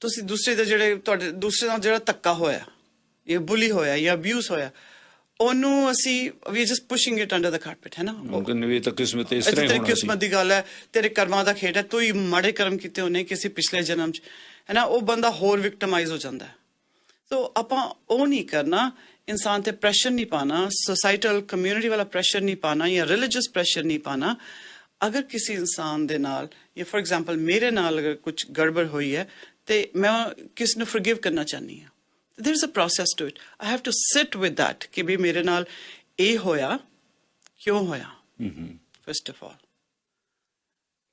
ਤੁਸੀਂ ਦੂਸਰੇ ਦੇ ਜਿਹੜੇ ਤੁਹਾਡੇ ਦੂਸਰੇ ਨਾਲ ਜਿਹੜਾ ਧੱਕਾ ਹੋਇਆ ਜਾਂ ਬੁਲੀ ਹੋਇਆ ਜਾਂ ਅਬਿਊਜ਼ ਹੋਇਆ, ਉਹਨੂੰ ਅਸੀਂ ਵੀ just pushing it under the carpet, ਹੈ ਨਾ। ਵੀ ਤਾਂ ਕਿਸਮਤ ਇਸ ਤਰ੍ਹਾਂ ਹੀ ਹੋਣਾ ਸੀ, ਕਿਸਮਤ ਦੀ ਗੱਲ ਹੈ, ਤੇਰੇ ਕਰਮਾਂ ਦਾ ਖੇਡ ਹੈ, ਤੂੰ ਹੀ ਮਾੜੇ ਕਰਮ ਕੀਤੇ ਹੋਣੇ ਕਿਸੇ ਪਿਛਲੇ ਜਨਮ ਚ, ਹੈ ਨਾ। ਉਹ ਬੰਦਾ ਹੋਰ ਵਿਕਟਮਾਈਜ਼ ਹੋ ਜਾਂਦਾ ਹੈ। ਸੋ ਆਪਾਂ ਉਹ ਨਹੀਂ ਕਰਨਾ, ਇਨਸਾਨ ਤੇ ਪ੍ਰੈਸ਼ਰ ਨਹੀਂ ਪਾਣਾ, ਸੋਸਾਈਟਲ ਕਮਿਊਨਿਟੀ ਵਾਲਾ ਪ੍ਰੈਸ਼ਰ ਨਹੀਂ ਪਾਣਾ ਜਾਂ ਰਿਲੀਜੀਅਸ ਪ੍ਰੈਸ਼ਰ ਨਹੀਂ ਪਾਣਾ। ਅਗਰ ਕਿਸੇ ਇਨਸਾਨ ਦੇ ਨਾਲ ਜਾਂ ਫॉर ਐਗਜ਼ਾਮਪਲ ਮੇਰੇ ਨਾਲ ਅਗਰ ਕੁਝ ਗੜਬੜ ਹੋਈ ਹੈ ਤੇ ਮੈਂ ਕਿਸ ਨੂੰ ਫੋਰਗਿਵ ਕਰਨਾ ਚਾਹਨੀ ਹਾਂ, there is a process to it. I have to sit with that ਕਿ ਵੀ ਮੇਰੇ ਨਾਲ ਇਹ ਹੋਇਆ, ਕਿਉਂ ਹੋਇਆ। ਫਸਟ ਆਫ ਆਲ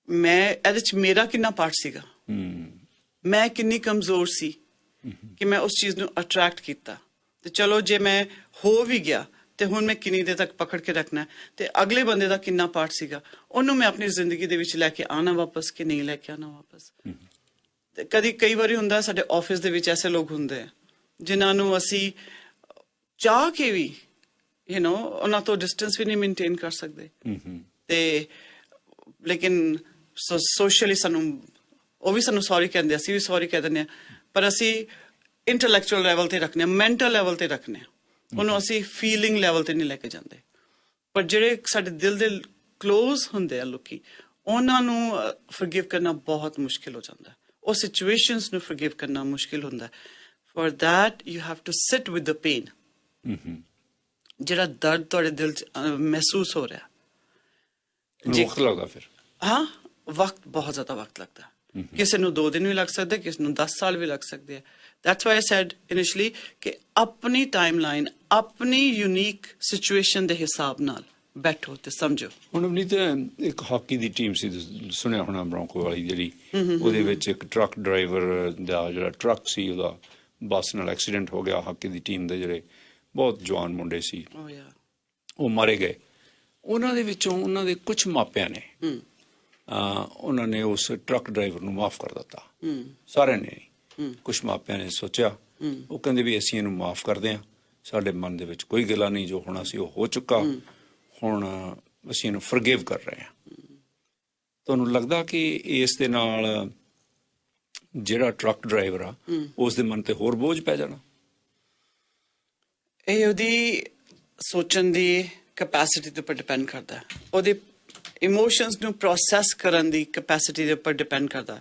ਮੈਂ ਇਹਦੇ ਚ ਮੇਰਾ ਕਿੰਨਾ ਪਾਰਟ ਸੀਗਾ, ਮੈਂ ਕਿੰਨੀ ਕਮਜ਼ੋਰ ਸੀ ਕਿ ਮੈਂ ਉਸ ਚੀਜ਼ ਨੂੰ ਅਟਰੈਕਟ ਕੀਤਾ। ਤੇ ਚਲੋ ਜੇ ਮੈਂ ਹੋ ਵੀ ਗਿਆ ਤੇ ਹੁਣ ਮੈਂ ਕਿੰਨੀ ਦੇਰ ਤੱਕ ਪਕੜ ਕੇ ਰੱਖਣਾ, ਤੇ ਅਗਲੇ ਬੰਦੇ ਦਾ ਕਿੰਨਾ ਪਾਰਟ ਸੀਗਾ, ਉਹਨੂੰ ਮੈਂ ਆਪਣੀ ਜ਼ਿੰਦਗੀ ਦੇ ਵਿੱਚ ਲੈ ਕੇ ਆਣਾ ਵਾਪਸ ਕਿ ਨਹੀਂ ਲੈ ਕੇ ਆਣਾ ਵਾਪਸ। ਤੇ ਕਈ ਵਾਰੀ ਹੁੰਦਾ ਸਾਡੇ ਆਫਿਸ ਦੇ ਵਿੱਚ ਐਸੇ ਲੋਕ ਹੁੰਦੇ ਆ ਜਿਨ੍ਹਾਂ ਨੂੰ ਅਸੀਂ ਚਾਹ ਕੇ ਵੀ ਉਹਨਾਂ ਤੋਂ ਡਿਸਟੈਂਸ ਵੀ ਨਹੀਂ ਮੇਨਟੇਨ ਕਰ ਸਕਦੇ, ਤੇ ਲੇਕਿਨ ਸੋਸ਼ਲੀ ਸਾਨੂੰ ਉਹ ਵੀ ਸਾਨੂੰ ਸੌਰੀ ਕਹਿੰਦੇ, ਅਸੀਂ ਵੀ ਸੌਰੀ ਕਹਿ ਦਿੰਦੇ ਹਾਂ, ਪਰ ਅਸੀਂ ਇੰਟੈਲੈਕਚੁਅਲ ਲੈਵਲ ਤੇ ਰੱਖਨੇ, ਮੈਂਟਲ ਲੈਵਲ ਤੇ ਰੱਖਨੇ, ਉਹਨੂੰ ਅਸੀਂ ਫੀਲਿੰਗ ਲੈਵਲ ਤੇ ਨਹੀਂ ਲੈ ਕੇ ਜਾਂਦੇ। ਪਰ ਜਿਹੜੇ ਸਾਡੇ ਦਿਲ ਦੇ ਕਲੋਜ਼ ਹੁੰਦੇ ਆ ਲੋਕੀ, ਉਹਨਾਂ ਨੂੰ ਫੋਰਗਿਵ ਕਰਨਾ ਬਹੁਤ ਮੁਸ਼ਕਿਲ ਹੋ ਜਾਂਦਾ, ਉਹ ਸਿਚੁਏਸ਼ਨਸ ਨੂੰ ਫੋਰਗਿਵ ਕਰਨਾ ਮੁਸ਼ਕਿਲ ਹੁੰਦਾ। For that you have to sit with the pain. ਜਿਹੜਾ ਦਰਦ ਤੁਹਾਡੇ ਦਿਲ ਚ ਮਹਿਸੂਸ ਹੋ ਰਿਹਾ, ਵਕਤ ਲੱਗਦਾ ਫਿਰ। ਹਾਂ, ਵਕਤ ਬਹੁਤ ਜ਼ਿਆਦਾ ਵਕਤ ਲੱਗਦਾ। ਕਿਸੇ ਨੂੰ 2 ਦਿਨ ਵੀ ਲੱਗ ਸਕਦੇ, ਕਿਸੇ ਨੂੰ 10 ਸਾਲ ਵੀ ਲੱਗ ਸਕਦੇ ਆ। That's why I said initially ਕਿ ਆਪਣੀ ਟਾਈਮਲਾਈਨ, ਆਪਣੀ ਯੂਨੀਕ ਸਿਚੁਏਸ਼ਨ ਦੇ ਹਿਸਾਬ ਨਾਲ ਬੈਠੋ ਤੇ ਸਮਝੋ। ਹੁਣ ਆਪਣੀ ਤਾਂ ਇੱਕ ਹਾਕੀ ਦੀ ਟੀਮ ਸੀ, ਸੁਣਿਆ ਹੋਣਾ, ਬ੍ਰੌਂਕੋ ਵਾਲੀ, ਜਿਹੜੀ ਉਹਦੇ ਵਿੱਚ ਇੱਕ ਟਰੱਕ ਡਰਾਈਵਰ ਦਾ ਜਿਹੜਾ ਟਰੱਕ ਸੀ ਉਹਦਾ ਬੱਸ ਨਾਲ ਐਕਸੀਡੈਂਟ ਹੋ ਗਿਆ। ਹਾਕੀ ਦੀ ਟੀਮ ਦੇ ਜਿਹੜੇ ਬਹੁਤ ਜਵਾਨ ਮੁੰਡੇ ਸੀ ਉਹ ਮਾਰੇ ਗਏ। ਉਹਨਾਂ ਦੇ ਵਿੱਚੋਂ ਉਹਨਾਂ ਦੇ ਕੁਝ ਮਾਪਿਆਂ ਨੇ ਉਹਨਾਂ ਨੇ ਉਸ ਟਰੱਕ ਡਰਾਈਵਰ ਨੂੰ ਮਾਫ ਕਰ ਦਿੱਤਾ, ਸਾਰਿਆਂ ਨੇ। ਕੁਝ ਮਾਪਿਆਂ ਨੇ ਸੋਚਿਆ, ਉਹ ਕਹਿੰਦੇ ਵੀ ਅਸੀਂ ਇਹਨੂੰ ਮਾਫ ਕਰਦੇ ਹਾਂ, ਸਾਡੇ ਮਨ ਦੇ ਵਿੱਚ ਕੋਈ ਗਿਲਾ ਨਹੀਂ, ਜੋ ਹੋਣਾ ਸੀ ਉਹ ਹੋ ਚੁੱਕਾ, ਹੁਣ ਅਸੀਂ ਇਹਨੂੰ ਫੋਰਗਿਵ ਕਰ ਰਹੇ ਹਾਂ। ਤੁਹਾਨੂੰ ਲੱਗਦਾ ਕਿ ਇਸ ਦੇ ਨਾਲ ਜਿਹੜਾ ਟਰੱਕ ਡਰਾਈਵਰ ਆ ਉਸ ਦੇ ਮਨ ਤੇ ਹੋਰ ਬੋਝ ਪੈ ਜਾਣਾ? ਇਹ ਉਹਦੀ ਸੋਚਣ ਦੀ ਕੈਪੈਸਿਟੀ ਦੇ ਉੱਪਰ ਡਿਪੈਂਡ ਕਰਦਾ, ਉਹਦੇ ਇਮੋਸ਼ਨਸ ਨੂੰ ਪ੍ਰੋਸੈਸ ਕਰਨ ਦੀ ਕੈਪੈਸਿਟੀ ਦੇ ਉੱਪਰ ਡਿਪੈਂਡ ਕਰਦਾ,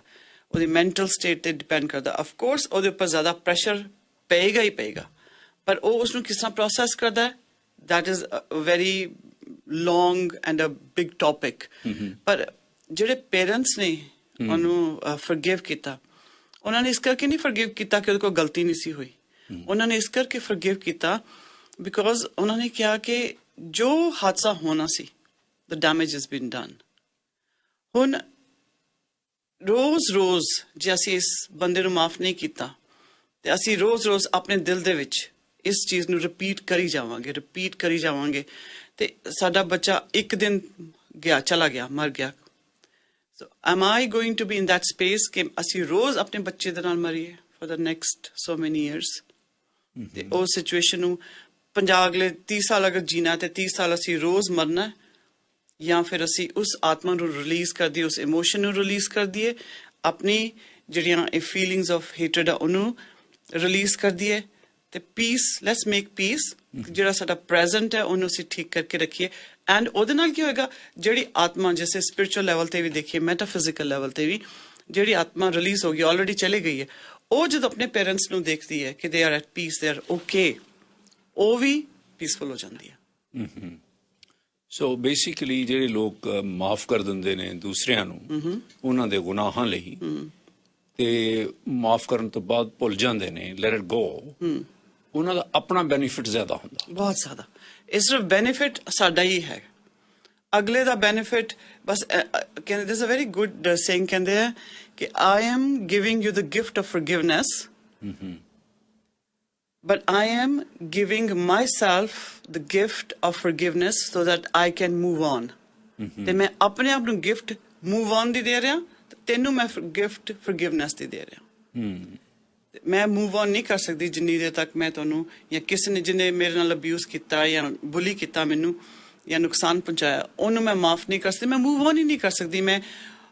ਉਹਦੀ ਮੈਂਟਲ ਸਟੇਟ ਤੇ ਡਿਪੈਂਡ ਕਰਦਾ। ਆਫ ਕੋਰਸ ਉਹਦੇ ਉੱਪਰ ਜ਼ਿਆਦਾ ਪ੍ਰੈਸ਼ਰ ਪਏਗਾ ਹੀ ਪਏਗਾ, ਪਰ ਉਹ ਉਸਨੂੰ ਕਿਸ ਤਰ੍ਹਾਂ ਪ੍ਰੋਸੈਸ ਕਰਦਾ ਹੈ, that is a very long and a big topic. ਪਰ ਜਿਹੜੇ ਪੇਰੈਂਟਸ ਨੇ ਉਹਨੂੰ ਫੋਰਗਿਵ ਕੀਤਾ, ਉਹਨਾਂ ਨੇ ਇਸ ਕਰਕੇ ਨਹੀਂ ਫੋਰਗਿਵ ਕੀਤਾ ਕਿ ਉਹਦੇ ਕੋਲ ਗਲਤੀ ਨਹੀਂ ਸੀ ਹੋਈ, ਉਹਨਾਂ ਨੇ ਇਸ ਕਰਕੇ ਫੋਰਗਿਵ ਕੀਤਾ ਬਿਕੋਜ਼ ਉਹਨਾਂ ਨੇ ਕਿਹਾ ਕਿ ਜੋ ਹਾਦਸਾ ਹੋਣਾ ਸੀ, the damage has been done. ਹੁਣ ਰੋਜ਼ ਜੇ ਅਸੀਂ ਇਸ ਬੰਦੇ ਨੂੰ ਮਾਫ ਨਹੀਂ ਕੀਤਾ ਤੇ ਅਸੀਂ ਰੋਜ਼ ਆਪਣੇ ਦਿਲ ਦੇ ਵਿੱਚ ਇਸ ਚੀਜ਼ ਨੂੰ ਰਿਪੀਟ ਕਰੀ ਜਾਵਾਂਗੇ ਤੇ ਸਾਡਾ ਬੱਚਾ ਇੱਕ ਦਿਨ ਗਿਆ, ਚਲਾ ਗਿਆ, ਮਰ ਗਿਆ। So am I going to be in that space ਕਿ ਅਸੀਂ ਰੋਜ਼ ਆਪਣੇ ਬੱਚੇ ਦੇ ਨਾਲ ਮਰੀਏ for the next so many years? ਤੇ ਉਹ ਸਿਚੁਏਸ਼ਨ ਨੂੰ 50 ਅਗਲੇ 30 ਸਾਲ ਅਗਰ ਜੀਣਾ ਤੇ 30 ਸਾਲ ਅਸੀਂ ਰੋਜ਼ ਮਰਨਾ ਹੈ, ਜਾਂ ਫਿਰ ਅਸੀਂ ਉਸ ਆਤਮਾ ਨੂੰ ਰਿਲੀਜ਼ ਕਰ ਦਈਏ, ਉਸ ਇਮੋਸ਼ਨ ਨੂੰ ਰਿਲੀਜ਼ ਕਰ ਦਈਏ, ਆਪਣੀ ਜਿਹੜੀਆਂ ਇਹ ਫੀਲਿੰਗਸ ਆਫ ਹੇਟਰਡ ਆ ਉਹਨੂੰ ਰਿਲੀਜ਼ ਕਰ ਦਈਏ, ਤੇ ਪੀਸ, ਲੈਟਸ ਮੇਕ ਪੀਸ, ਜਿਹੜਾ ਸਾਡਾ ਪ੍ਰੈਜ਼ੈਂਟ ਹੈ ਉਹਨੂੰ ਅਸੀਂ ਠੀਕ ਕਰਕੇ ਰੱਖੀਏ। ਐਂਡ ਉਹਦੇ ਨਾਲ ਕੀ ਹੋਏਗਾ, ਜਿਹੜੀ ਆਤਮਾ ਜਿਵੇਂ ਸਪਿਰਿਚੁਅਲ ਲੈਵਲ ਤੇ ਵੀ ਦੇਖੀਏ, ਮੈਟਾਫਿਜ਼ੀਕਲ ਲੈਵਲ ਤੇ ਵੀ ਜਿਹੜੀ ਆਤਮਾ ਰਿਲੀਜ਼ ਹੋ ਗਈ, ਆਲਰੇਡੀ ਚਲੇ ਗਈ ਹੈ, ਉਹ ਜਦੋਂ ਆਪਣੇ ਪੇਰੈਂਟਸ ਨੂੰ ਦੇਖਦੀ ਹੈ ਕਿ they are at piece, they are okay, ਉਹ ਵੀ ਪੀਸਫੁਲ ਹੋ ਜਾਂਦੀ ਹੈ। ਸੋ ਬੇਸਿਕਲੀ ਜਿਹੜੇ ਲੋਕ ਮਾਫ ਕਰ ਦਿੰਦੇ ਨੇ ਦੂਸਰਿਆਂ ਨੂੰ ਉਹਨਾਂ ਦੇ ਗੁਨਾਹਾਂ ਲਈ, ਤੇ ਮਾਫ ਕਰਨ ਤੋਂ ਬਾਅਦ ਭੁੱਲ ਜਾਂਦੇ ਨੇ, ਲੈਟ ਇਟ ਗੋ, ਉਹਨਾਂ ਦਾ ਆਪਣਾ ਬੈਨੀਫਿਟ ਜ਼ਿਆਦਾ ਹੁੰਦਾ, ਬਹੁਤ ਜ਼ਿਆਦਾ। ਇਹ ਸਿਰਫ ਬੈਨੀਫਿਟ ਸਾਡਾ ਹੀ ਹੈ, ਅਗਲੇ ਦਾ ਬੈਨੀਫਿਟ ਬਸ ਕਹਿੰਦੇ, this a very good saying ਕਹਿੰਦੇ ਆ ਕਿ I am giving you the gift of forgiveness, but I am giving myself the gift of forgiveness so that I can move on. ਤੇ ਮੈਂ ਆਪਣੇ ਆਪ ਨੂੰ ਗਿਫਟ ਮੂਵ ਔਨ ਦੀ ਦੇ ਰਿਹਾ, ਤੈਨੂੰ ਮੈਂ ਗਿਫਟ ਫॉरगिवनेस ਦੀ ਦੇ ਰਿਹਾ। ਮੈਂ ਮੂਵ ਔਨ ਨਹੀਂ ਕਰ ਸਕਦੀ ਜਿੰਨੀ ਦੇਰ ਤੱਕ ਮੈਂ ਤੁਹਾਨੂੰ, ਜਾਂ ਕਿਸੇ ਨੇ ਜਿਹਨੇ ਮੇਰੇ ਨਾਲ ਅਬਿਊਜ਼ ਕੀਤਾ ਜਾਂ ਬੁਲੀ ਕੀਤਾ ਮੈਨੂੰ ਜਾਂ ਨੁਕਸਾਨ ਪਹੁੰਚਾਇਆ, ਉਹਨੂੰ ਮੈਂ ਮਾਫ ਨਹੀਂ ਕਰ ਸਕਦੀ, ਮੈਂ ਮੂਵ ਔਨ ਹੀ ਨਹੀਂ ਕਰ ਸਕਦੀ। ਮੈਂ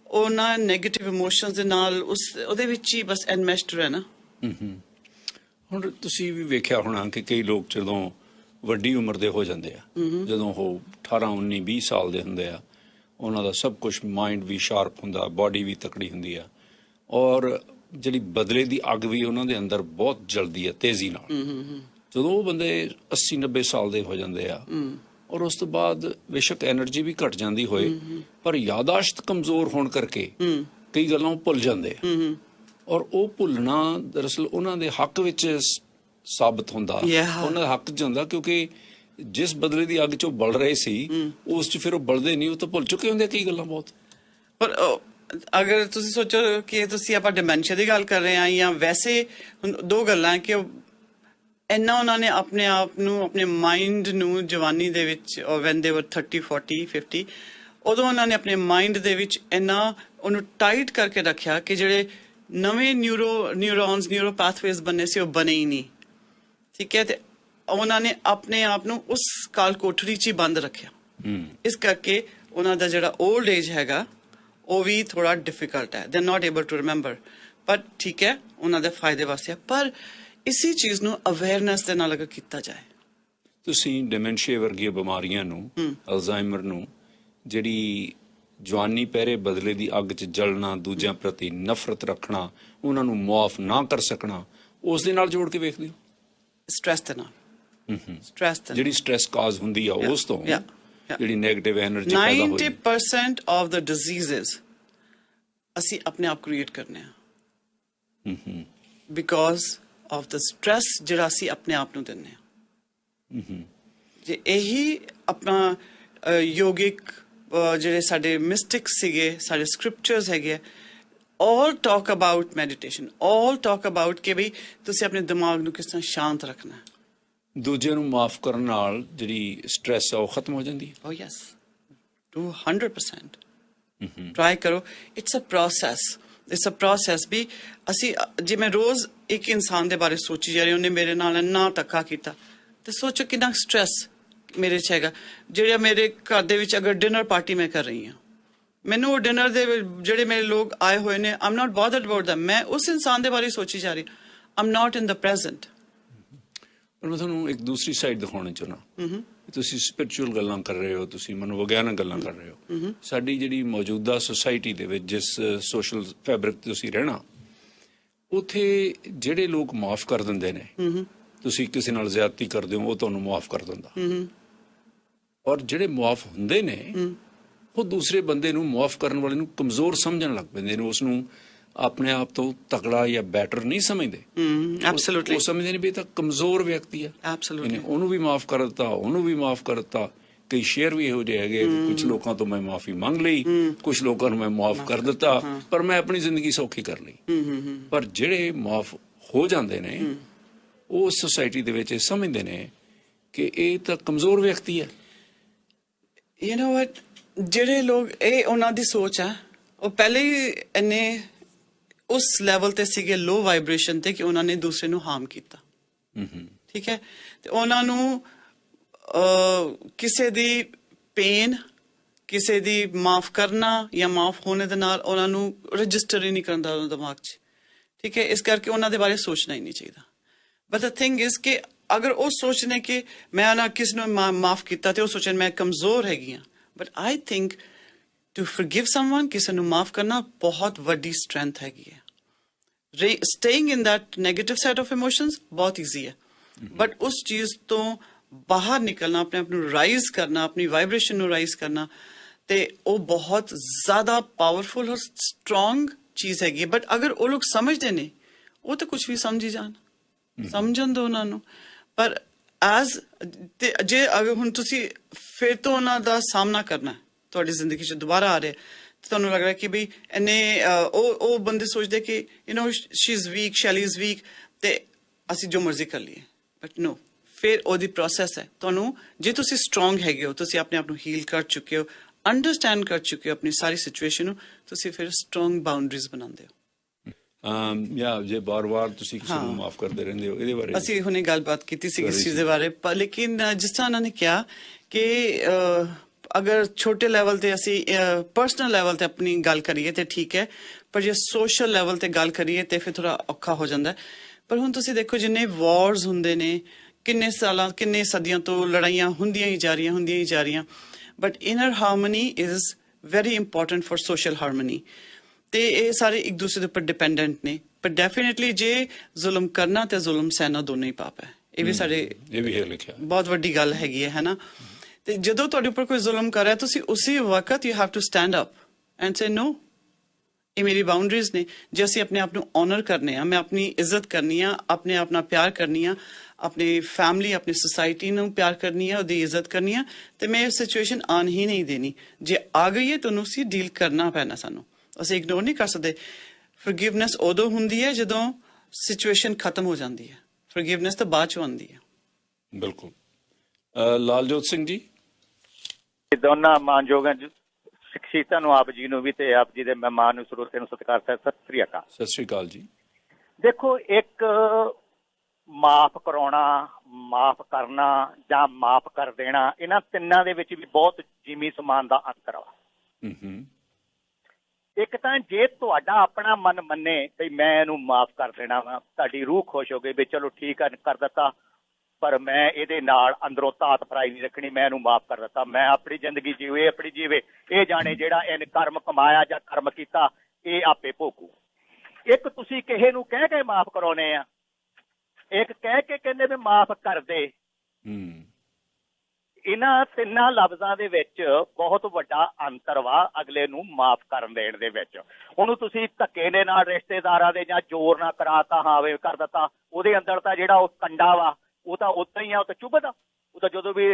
ਉਹਨਾਂ ਨੈਗੇਟਿਵ ਇਮੋਸ਼ਨਸ ਦੇ ਨਾਲ ਉਹਦੇ ਵਿੱਚ ਹੀ ਬਸ ਐਨਮੈਸ਼ਡ ਰਹਿਣਾ। ਹੁਣ ਤੁਸੀਂ ਵੀ ਵੇਖਿਆ ਹੋਣਾ ਕਿ ਕਈ ਲੋਕ ਜਦੋਂ ਵੱਡੀ ਉਮਰ ਦੇ ਹੋ ਜਾਂਦੇ ਆ, ਜਦੋਂ ਉਹ 18, 19, 20 ਸਾਲ ਦੇ ਹੁੰਦੇ ਆ, ਉਹਨਾਂ ਦਾ ਸਭ ਕੁਝ, ਮਾਈਂਡ ਵੀ ਸ਼ਾਰਪ ਹੁੰਦਾ, ਬਾਡੀ ਵੀ ਤਕੜੀ ਹੁੰਦੀ ਆ, ਔਰ ਜਿਹੜੀ ਬਦਲੇ ਦੀ ਅੱਗ ਵੀ ਉਹਨਾਂ ਦੇ ਅੰਦਰ ਬਹੁਤ ਜਲਦੀ ਆ, ਤੇਜ਼ੀ ਨਾਲ। ਜਦੋਂ ਉਹ ਬੰਦੇ 80, 90 ਸਾਲ ਦੇ ਹੋ ਜਾਂਦੇ ਆ, ਔਰ ਉਸ ਤੋਂ ਬਾਅਦ ਬੇਸ਼ੱਕ ਐਨਰਜੀ ਵੀ ਘਟ ਜਾਂਦੀ ਹੋਏ, ਪਰ ਯਾਦਾਸ਼ਤ ਕਮਜ਼ੋਰ ਹੋਣ ਕਰਕੇ ਕਈ ਗੱਲਾਂ ਉਹ ਭੁੱਲ ਜਾਂਦੇ ਆ, ਔਰ ਉਹ ਭੁੱਲਣਾ ਦਰਅਸਲ ਉਹਨਾਂ ਦੇ ਹੱਕ ਵਿੱਚ ਸਾਬਤ ਹੁੰਦਾ, ਉਹਨਾਂ ਦਾ ਹੱਕ 'ਚ ਹੁੰਦਾ, ਕਿਉਂਕਿ ਜਿਸ ਬਦਲੇ ਦੀ ਅੱਗ 'ਚ ਉਹ ਬਲ ਰਹੇ ਸੀ ਉਸ 'ਚ ਫਿਰ ਉਹ ਬਲਦੇ ਨਹੀਂ, ਉਹ ਤਾਂ ਭੁੱਲ ਚੁੱਕੇ ਹੁੰਦੇ ਕਈ ਗੱਲਾਂ ਬਹੁਤ। ਪਰ ਅਗਰ ਤੁਸੀਂ ਸੋਚੋ ਕਿ ਤੁਸੀਂ ਆਪਾਂ ਡਿਮੈਂਸ਼ੀਆ ਦੀ ਗੱਲ ਕਰ ਰਹੇ ਹਾਂ, ਜਾਂ ਵੈਸੇ ਦੋ ਗੱਲਾਂ ਕਿ ਇੰਨਾ ਉਹਨਾਂ ਨੇ ਆਪਣੇ ਆਪ ਨੂੰ, ਆਪਣੇ ਮਾਈਂਡ ਨੂੰ ਜਵਾਨੀ ਦੇ ਵਿੱਚ, ਔਰ ਵੈਨ ਦੇ ਵਰ 30, 40, 50, ਉਦੋਂ ਉਹਨਾਂ ਨੇ ਆਪਣੇ ਮਾਈਂਡ ਦੇ ਵਿੱਚ ਇੰਨਾ ਉਹਨੂੰ ਟਾਈਟ ਕਰਕੇ ਰੱਖਿਆ ਕਿ ਜਿਹੜੇ ਨਵੇਂ ਨਿਊਰੋਨਸ, ਨਿਊਰੋ ਪਾਥਵੇਜ਼ ਬਣੇ ਸੀ, ਉਹ ਬਣੇ ਹੀ ਨਹੀਂ। ਠੀਕ ਹੈ, ਤੇ ਉਹਨਾਂ ਨੇ ਆਪਣੇ ਆਪ ਨੂੰ ਉਸ ਕਾਲ ਕੋਠੜੀ 'ਚ ਹੀ ਬੰਦ ਰੱਖਿਆ। ਇਸ ਕਰਕੇ ਉਹਨਾਂ ਦਾ ਜਿਹੜਾ 올ਡ ਏਜ ਹੈਗਾ ਉਹ ਵੀ ਥੋੜਾ ਡਿਫਿਕਲਟ ਹੈ, they are not able to remember. ਪਰ ਠੀਕ ਹੈ, ਉਹਨਾਂ ਦੇ ਫਾਇਦੇ ਵਾਸਤੇ। ਪਰ ਇਸੇ ਚੀਜ਼ ਨੂੰ ਅਵੇਅਰਨੈਸ ਦੇ ਨਾਲ ਅਗਰ ਕੀਤਾ ਜਾਏ, ਤੁਸੀਂ ਡਿਮੈਂਸ਼ੀਆ ਵਰਗੀਆਂ ਬਿਮਾਰੀਆਂ ਨੂੰ, ਅਲਜ਼ਾਈਮਰ ਨੂੰ, ਜਿਹੜੀ ਜਵਾਨੀ ਪਹਿਰੇ ਬਦਲੇ ਦੀ ਅੱਗ 'ਚ ਜਲਣਾ, ਦੂਜਿਆਂ ਪ੍ਰਤੀ ਨਫ਼ਰਤ ਰੱਖਣਾ, ਉਹਨਾਂ ਨੂੰ ਮੁਆਫ ਨਾ ਕਰ ਸਕਣਾ, ਉਸ ਦੇ ਨਾਲ ਜੋੜ ਕੇ ਵੇਖ ਲਿਓ। ਸਟ੍ਰੈਸ ਦੇ ਨਾਲ, ਸਟ੍ਰੈਸ ਦੇ, ਜਿਹੜੀ ਸਟ੍ਰੈਸ ਕਾਜ਼ ਹੁੰਦੀ ਆ ਉਸ ਤੋਂ, ਜਿਹੜੀ ਨੈਗੇਟਿਵ ਐਨਰਜੀ ਪੈਦਾ ਹੋਈ, 90% ਆਫ ਦ ਡਿਜ਼ੀਜ਼ਸ ਅਸੀਂ ਆਪਣੇ ਆਪ ਕ੍ਰੀਏਟ ਕਰਨੇ ਆ, ਬਿਕੋਜ਼ ਆਫ ਦ ਸਟ੍ਰੈਸ ਜਿਹੜਾ ਅਸੀਂ ਆਪਣੇ ਆਪ ਨੂੰ ਦਿੰਦੇ ਆ। ਜੇ ਇਹੀ ਆਪਣਾ ਯੋਗਿਕ ਜਿਹੜੇ ਸਾਡੇ ਮਿਸਟਿਕਸ ਸੀਗੇ, ਸਾਡੇ ਸਕ੍ਰਿਪਚਰਸ ਹੈਗੇ, all talk about meditation, all talk about ਕਿ ਵੀ ਤੁਸੀਂ ਆਪਣੇ ਦਿਮਾਗ ਨੂੰ ਕਿਸ ਤਰ੍ਹਾਂ ਸ਼ਾਂਤ ਰੱਖਣਾ ਹੈ। ਦੂਜਿਆਂ ਨੂੰ ਮਾਫ ਕਰਨ ਨਾਲ ਜਿਹੜੀ ਸਟ੍ਰੈਸ ਆ ਉਹ ਖਤਮ ਹੋ ਜਾਂਦੀ ਹੈ। Oh yes, 200%. ਟਰਾਈ ਕਰੋ। ਇਟਸ ਅ ਪ੍ਰੋਸੈਸ ਵੀ ਅਸੀਂ ਜਿਵੇਂ ਰੋਜ਼ ਇੱਕ ਇਨਸਾਨ ਦੇ ਬਾਰੇ ਸੋਚੀ ਜਾ ਰਹੇ, ਉਹਨੇ ਮੇਰੇ ਨਾਲ ਇੰਨਾ ਧੱਕਾ ਕੀਤਾ, ਤੇ ਸੋਚੋ ਕਿੰਨਾ ਸਟ੍ਰੈਸ ਮੇਰੇ 'ਚ ਹੈਗਾ। ਜਿਹੜਾ ਮੇਰੇ ਘਰ ਦੇ ਵਿੱਚ ਅਗਰ ਡਿਨਰ ਪਾਰਟੀ ਮੈਂ ਕਰ ਰਹੀ ਹਾਂ, ਮੈਨੂੰ ਉਹ ਡਿਨਰ ਦੇ ਜਿਹੜੇ ਮੇਰੇ ਲੋਕ ਆਏ ਹੋਏ ਨੇ, I am not bothered about them, ਮੈਂ ਉਸ ਇਨਸਾਨ ਦੇ ਬਾਰੇ ਸੋਚੀ ਜਾ ਰਹੀ, ਆਈ am not in the present. ਪਰ ਮੈਂ ਤੁਹਾਨੂੰ ਇੱਕ ਦੂਸਰੀ ਸਾਈਡ ਦਿਖਾਉਣੀ ਚਾਹੁੰਦਾ। ਤੁਸੀਂ ਸਪਿਰਿਚੁਅਲ ਗੱਲਾਂ ਕਰ ਰਹੇ ਹੋ, ਤੁਸੀਂ ਮਨੋਵਿਗਿਆਨਕ ਗੱਲਾਂ ਕਰ ਰਹੇ ਹੋ। ਸਾਡੀ ਜਿਹੜੀ ਮੌਜੂਦਾ ਸੁਸਾਇਟੀ ਦੇ ਵਿੱਚ, ਜਿਸ ਸੋਸ਼ਲ ਫੈਬਰਿਕ ਤੁਸੀਂ ਰਹਿਣਾ, ਉੱਥੇ ਜਿਹੜੇ ਲੋਕ ਮਾਫ ਕਰ ਦਿੰਦੇ ਨੇ, ਤੁਸੀਂ ਕਿਸੇ ਨਾਲ ਜ਼ਿਆਦਤੀ ਕਰਦੇ ਹੋ, ਉਹ ਤੁਹਾਨੂੰ ਮਾਫ ਕਰ ਦਿੰਦਾ, ਔਰ ਜਿਹੜੇ ਮਾਫ ਹੁੰਦੇ ਨੇ ਉਹ ਦੂਸਰੇ ਬੰਦੇ ਨੂੰ, ਮਾਫ ਕਰਨ ਵਾਲੇ ਨੂੰ ਕਮਜ਼ੋਰ ਸਮਝਣ ਲੱਗ ਪੈਂਦੇ ਨੇ, ਉਸ ਨੂੰ ਆਪਣੇ ਆਪ ਤੋਂ ਤਕੜਾ ਜਾਂ ਬੈਟਰ ਨਹੀਂ ਸਮਝਦੇ। ਐਬਸੋਲੂਟਲੀ ਉਹ ਸਮਝਦੇ ਨੇ ਵੀ ਇਹ ਤਾਂ ਕਮਜ਼ੋਰ ਵਿਅਕਤੀ ਹੈ, ਐਬਸੋਲੂਟਲੀ, ਉਹਨੂੰ ਵੀ ਮਾਫ ਕਰ ਦਿੱਤਾ, ਉਹਨੂੰ ਵੀ ਮਾਫ ਕਰ ਦਿੱਤਾ। ਕਈ ਸ਼ੇਅਰ ਵੀ ਇਹੋ ਜਿਹੇ ਹੈਗੇ, ਕੁਝ ਲੋਕਾਂ ਤੋਂ ਮੈਂ ਮਾਫੀ ਮੰਗ ਲਈ, ਕੁਝ ਲੋਕਾਂ ਨੂੰ ਮੈਂ ਮਾਫ ਕਰ ਦਿੱਤਾ, ਪਰ ਮੈਂ ਆਪਣੀ ਜ਼ਿੰਦਗੀ ਸੌਖੀ ਕਰ ਲਈ। ਪਰ ਜਿਹੜੇ ਮਾਫ ਹੋ ਜਾਂਦੇ ਨੇ, ਉਹ ਸੁਸਾਇਟੀ ਦੇ ਵਿੱਚ ਸਮਝਦੇ ਨੇ ਕਿ ਇਹ ਤਾਂ ਕਮਜ਼ੋਰ ਵਿਅਕਤੀ ਹੈ। ਯੂ ਨੋ ਵਟ, ਜਿਹੜੇ ਲੋਕ, ਇਹ ਉਹਨਾਂ ਦੀ ਸੋਚ ਹੈ, ਉਹ ਪਹਿਲੇ ਹੀ ਇੰਨੇ ਉਸ ਲੈਵਲ ਤੇ ਸੀਗੇ, ਲੋ ਵਾਈਬ੍ਰੇਸ਼ਨ ਤੇ, ਕਿ ਉਹਨਾਂ ਨੇ ਦੂਸਰੇ ਨੂੰ ਹਾਰਮ ਕੀਤਾ। ਠੀਕ ਹੈ, ਤੇ ਉਹਨਾਂ ਨੂੰ ਕਿਸੇ ਦੀ ਪੇਨ, ਕਿਸੇ ਦੀ ਮਾਫ ਕਰਨਾ ਜਾਂ ਮਾਫ ਹੋਣੇ ਦੇ ਨਾਲ ਉਹਨਾਂ ਨੂੰ ਰਜਿਸਟਰ ਹੀ ਨਹੀਂ ਕਰਦਾ ਉਹਨਾਂ ਦਿਮਾਗ 'ਚ, ਠੀਕ ਹੈ। ਇਸ ਕਰਕੇ ਉਹਨਾਂ ਦੇ ਬਾਰੇ ਸੋਚਣਾ ਹੀ ਨਹੀਂ ਚਾਹੀਦਾ। ਬਟ ਦ ਥਿੰਗ ਇਜ਼ ਕਿ ਅਗਰ ਉਹ ਸੋਚਣੇ ਕਿ ਮੈਂ ਨਾ ਕਿਸ ਨੂੰ ਮਾਫ ਕੀਤਾ ਤੇ ਉਹ ਸੋਚਣ ਮੈਂ ਕਮਜ਼ੋਰ ਹੈਗੀ ਹਾਂ, but I think to forgive someone, ਕਿਸੇ ਨੂੰ ਮਾਫ ਕਰਨਾ ਬਹੁਤ ਵੱਡੀ ਸਟਰੈਂਥ ਹੈਗੀ ਹੈ। Staying in that negative side of emotions ਬਹੁਤ ਈਜ਼ੀ ਹੈ, ਬਟ ਉਸ ਚੀਜ਼ ਤੋਂ ਬਾਹਰ ਨਿਕਲਣਾ, ਆਪਣੇ ਆਪ ਨੂੰ ਰਾਈਜ਼ ਕਰਨਾ, ਆਪਣੀ ਵਾਈਬ੍ਰੇਸ਼ਨ ਨੂੰ ਰਾਈਜ਼ ਕਰਨਾ, ਤੇ ਉਹ ਬਹੁਤ ਜ਼ਿਆਦਾ ਪਾਵਰਫੁਲ ਔਰ ਸਟਰੋਂਗ ਚੀਜ਼ ਹੈਗੀ ਹੈ। ਬਟ ਅਗਰ ਉਹ ਲੋਕ ਸਮਝਦੇ ਨੇ, ਉਹ ਤਾਂ ਕੁਝ ਵੀ ਸਮਝੀ ਜਾਣ, ਸਮਝਣ ਦਿਓ ਉਹਨਾਂ ਨੂੰ। ਪਰ ਜੇ ਅਗਰ ਹੁਣ ਤੁਸੀਂ ਫਿਰ ਤੋਂ ਉਹਨਾਂ ਦਾ ਸਾਹਮਣਾ ਕਰਨਾ ਤੁਹਾਡੀ ਜ਼ਿੰਦਗੀ 'ਚ ਦੁਬਾਰਾ ਆ ਰਿਹਾ, ਤੇ ਤੁਹਾਨੂੰ ਲੱਗ ਰਿਹਾ ਕਿ ਬਈ ਇਹਨੇ ਉਹ ਬੰਦੇ ਸੋਚਦੇ ਕਿ ਸ਼ੀ ਇਜ਼ ਵੀਕ, ਸ਼ੈਲੀ ਇਜ਼ ਵੀਕ, ਤੇ ਅਸੀਂ ਜੋ ਮਰਜ਼ੀ ਕਰ ਲਈਏ, ਬਟ ਨੋ, ਫਿਰ ਉਹਦੀ ਪ੍ਰੋਸੈਸ ਹੈ। ਤੁਹਾਨੂੰ ਜੇ ਤੁਸੀਂ ਸਟਰੋਂਗ ਹੈਗੇ ਹੋ, ਤੁਸੀਂ ਆਪਣੇ ਆਪ ਨੂੰ ਹੀਲ ਕਰ ਚੁੱਕੇ ਹੋ, ਅੰਡਰਸਟੈਂਡ ਕਰ ਚੁੱਕੇ ਹੋ ਆਪਣੀ ਸਾਰੀ ਸਿਚੁਏਸ਼ਨ ਨੂੰ, ਤੁਸੀਂ ਫਿਰ ਸਟਰੋਂਗ ਬਾਉਂਡਰੀਜ਼ ਬਣਾਉਂਦੇ ਹੋ। ਜਾਂ ਜੇ ਬਾਰ-ਬਾਰ ਤੁਸੀਂ ਕਿਸੇ ਨੂੰ ਮਾਫ ਕਰਦੇ ਰਹਿੰਦੇ ਹੋ, ਇਹਦੇ ਬਾਰੇ ਅਸੀਂ ਹੁਣੇ ਗੱਲਬਾਤ ਕੀਤੀ ਸੀ ਇਸ ਚੀਜ਼ ਦੇ ਬਾਰੇ, ਪਰ ਲੇਕਿਨ ਜਿਸ ਤਰ੍ਹਾਂ ਉਹਨਾਂ ਨੇ ਕਿਹਾ ਕਿ ਅਗਰ ਛੋਟੇ ਲੈਵਲ ਤੇ ਅਸੀਂ ਪਰਸਨਲ ਲੈਵਲ ਤੇ ਆਪਣੀ ਗੱਲ ਕਰੀਏ ਤੇ ਠੀਕ ਹੈ, ਪਰ ਜੇ ਸੋਸ਼ਲ ਲੈਵਲ ਤੇ ਗੱਲ ਕਰੀਏ ਤੇ ਫਿਰ ਥੋੜਾ ਔਖਾ ਹੋ ਜਾਂਦਾ। ਪਰ ਹੁਣ ਤੁਸੀਂ ਦੇਖੋ ਜਿੰਨੇ ਵਾਰਸ ਹੁੰਦੇ ਨੇ, ਕਿੰਨੇ ਸਾਲਾਂ, ਕਿੰਨੇ ਸਦੀਆਂ ਤੋਂ ਲੜਾਈਆਂ ਹੁੰਦੀਆਂ ਹੀ ਜਾ ਰਹੀਆਂ, but inner harmony is very important for social harmony. ਤੇ ਇਹ ਸਾਰੇ ਇੱਕ ਦੂਸਰੇ ਦੇ ਉੱਪਰ ਡਿਪੈਂਡੈਂਟ ਨੇ। ਪਰ ਡੈਫੀਨੇਟਲੀ ਜੇ ਜ਼ੁਲਮ ਕਰਨਾ ਤੇ ਜ਼ੁਲਮ ਸਹਿਣਾ ਦੋਨੋਂ ਹੀ ਪਾਪ ਹੈ। ਇਹ ਵੀ ਸਾਡੇ ਇਹ ਵੀ ਹੈ ਲਿਖਿਆ, ਬਹੁਤ ਵੱਡੀ ਗੱਲ ਹੈਗੀ ਹੈ ਨਾ। ਤੇ ਜਦੋਂ ਤੁਹਾਡੇ ਉੱਪਰ ਕੋਈ ਜ਼ੁਲਮ ਕਰ ਰਿਹਾ, ਤੁਸੀਂ ਉਸੇ ਵਕਤ you have to stand up and say no, ਇਹ ਮੇਰੀ ਬਾਉਂਡਰੀਜ਼ ਨੇ। ਜੇ ਅਸੀਂ ਆਪਣੇ ਆਪ ਨੂੰ ਆਨਰ ਕਰਨੇ ਆ, ਮੈਂ ਆਪਣੀ ਇੱਜ਼ਤ ਕਰਨੀ ਆ, ਆਪਣੇ ਆਪ ਨਾਲ ਪਿਆਰ ਕਰਨੀ ਆ, ਆਪਣੀ ਫੈਮਿਲੀ, ਆਪਣੀ ਸੋਸਾਇਟੀ ਨੂੰ ਪਿਆਰ ਕਰਨੀ ਆ, ਉਹਦੀ ਇੱਜ਼ਤ ਕਰਨੀ ਆ, ਤੇ ਮੈਂ ਇਹ ਸਿਚੁਏਸ਼ਨ ਆਉਣ ਹੀ ਨਹੀਂ ਦੇਣੀ। ਜੇ ਆ ਗਈ ਹੈ ਤੁਹਾਨੂੰ ਉਸੇ ਡੀਲ ਕਰਨਾ ਪੈਣਾ, ਸਾਨੂੰ ਅਸੀਂ ਇਗਨੋਰ ਨਹੀਂ ਕਰ ਸਕਦੇ। ਫੋਰਗਿਵਨੈਸ ਉਦੋਂ ਹੁੰਦੀ ਹੈ ਜਦੋਂ ਸਿਚੁਏਸ਼ਨ ਖਤਮ ਹੋ ਜਾਂਦੀ ਹੈ, ਫੋਰਗਿਵਨੈਸ ਤਾਂ ਬਾਅਦ ਚੋਂ ਆਉਂਦੀ ਹੈ। ਬਿਲਕੁਲ। ਲਾਲਜੋਤ ਸਿੰਘ ਜੀ, ਦੋਨਾਂ ਮਾਨਯੋਗ ਸ਼ਖਸੀਅਤਾਂ ਨੂੰ, ਆਪ ਜੀ ਨੂੰ ਵੀ ਤੇ ਆਪ ਜੀ ਦੇ ਮਹਿਮਾਨ ਨੂੰ, ਸਰੋਤੇ ਨੂੰ ਸਤਿਕਾਰ ਸਹਿਤ ਸਤਿ ਸ੍ਰੀ ਅਕਾਲ। ਸਤਿ ਸ੍ਰੀ ਅਕਾਲ ਜੀ। ਦੇਖੋ, ਇੱਕ ਮਾਫ ਕਰਾਉਣਾ, ਮਾਫ ਕਰਨਾ ਜਾਂ ਮਾਫ ਕਰ ਦੇਣਾ, ਇਹਨਾਂ ਤਿੰਨਾਂ ਦੇ ਵਿੱਚ ਵੀ ਬਹੁਤ ਜ਼ਮੀਨੀ ਸਮਾਨ ਦਾ ਅੰਤਰ ਆ। ਇੱਕ ਤਾਂ ਜੇ ਤੁਹਾਡਾ ਆਪਣਾ ਮਨ ਮੰਨੇ ਵੀ ਮੈਂ ਇਹਨੂੰ ਮਾਫ ਕਰ ਦੇਣਾ ਵਾ, ਤੁਹਾਡੀ ਰੂਹ ਖੁਸ਼ ਹੋ ਗਈ ਵੀ ਚਲੋ ਠੀਕ ਹੈ ਕਰ ਦਿੱਤਾ, ਪਰ ਮੈਂ ਇਹਦੇ ਨਾਲ ਅੰਦਰੋਂ ਧਾਤ ਫਰਾਈ ਨਹੀਂ ਰੱਖਣੀ, ਮੈਂ ਇਹਨੂੰ ਮਾਫ ਕਰ ਦਿੱਤਾ, ਮੈਂ ਆਪਣੀ ਜ਼ਿੰਦਗੀ ਜੀਵੇ, ਆਪਣੀ ਜੀਵੇ, ਇਹ ਜਾਣੇ ਜਿਹੜਾ ਇਹਨੇ ਕਰਮ ਕਮਾਇਆ ਜਾਂ ਕਰਮ ਕੀਤਾ ਇਹ ਆਪੇ ਭੋਗੂ। ਇੱਕ ਤੁਸੀਂ ਕਿਸੇ ਨੂੰ ਕਹਿ ਕੇ ਮਾਫ ਕਰਾਉਣੇ ਆ, ਇੱਕ ਕਹਿ ਕੇ ਕਹਿੰਦੇ ਵੀ ਮਾਫ ਕਰ ਦੇ। ਇਹਨਾਂ ਤਿੰਨਾਂ ਲਫ਼ਜ਼ਾਂ ਦੇ ਵਿੱਚ ਬਹੁਤ ਵੱਡਾ ਅੰਤਰ ਵਾ ਅਗਲੇ ਨੂੰ ਮਾਫ ਕਰਨ ਦੇਣ ਦੇ ਵਿੱਚ। ਉਹਨੂੰ ਤੁਸੀਂ ਧੱਕੇ ਦੇ ਨਾਲ ਰਿਸ਼ਤੇਦਾਰਾਂ ਦੇ ਜਾਂ ਜ਼ੋਰ ਨਾਲ ਕਰਾਤਾ, ਹਾਵੇ ਕਰ ਦਿੱਤਾ, ਉਹਦੇ ਅੰਦਰ ਤਾਂ ਜਿਹੜਾ ਉਹ ਕੰਡਾ ਵਾ ਉਹ ਤਾਂ ਉਦਾਂ ਹੀ ਆ, ਉਹ ਤਾਂ ਚੁੱਭਦਾ। ਉਹ ਤਾਂ ਜਦੋਂ ਵੀ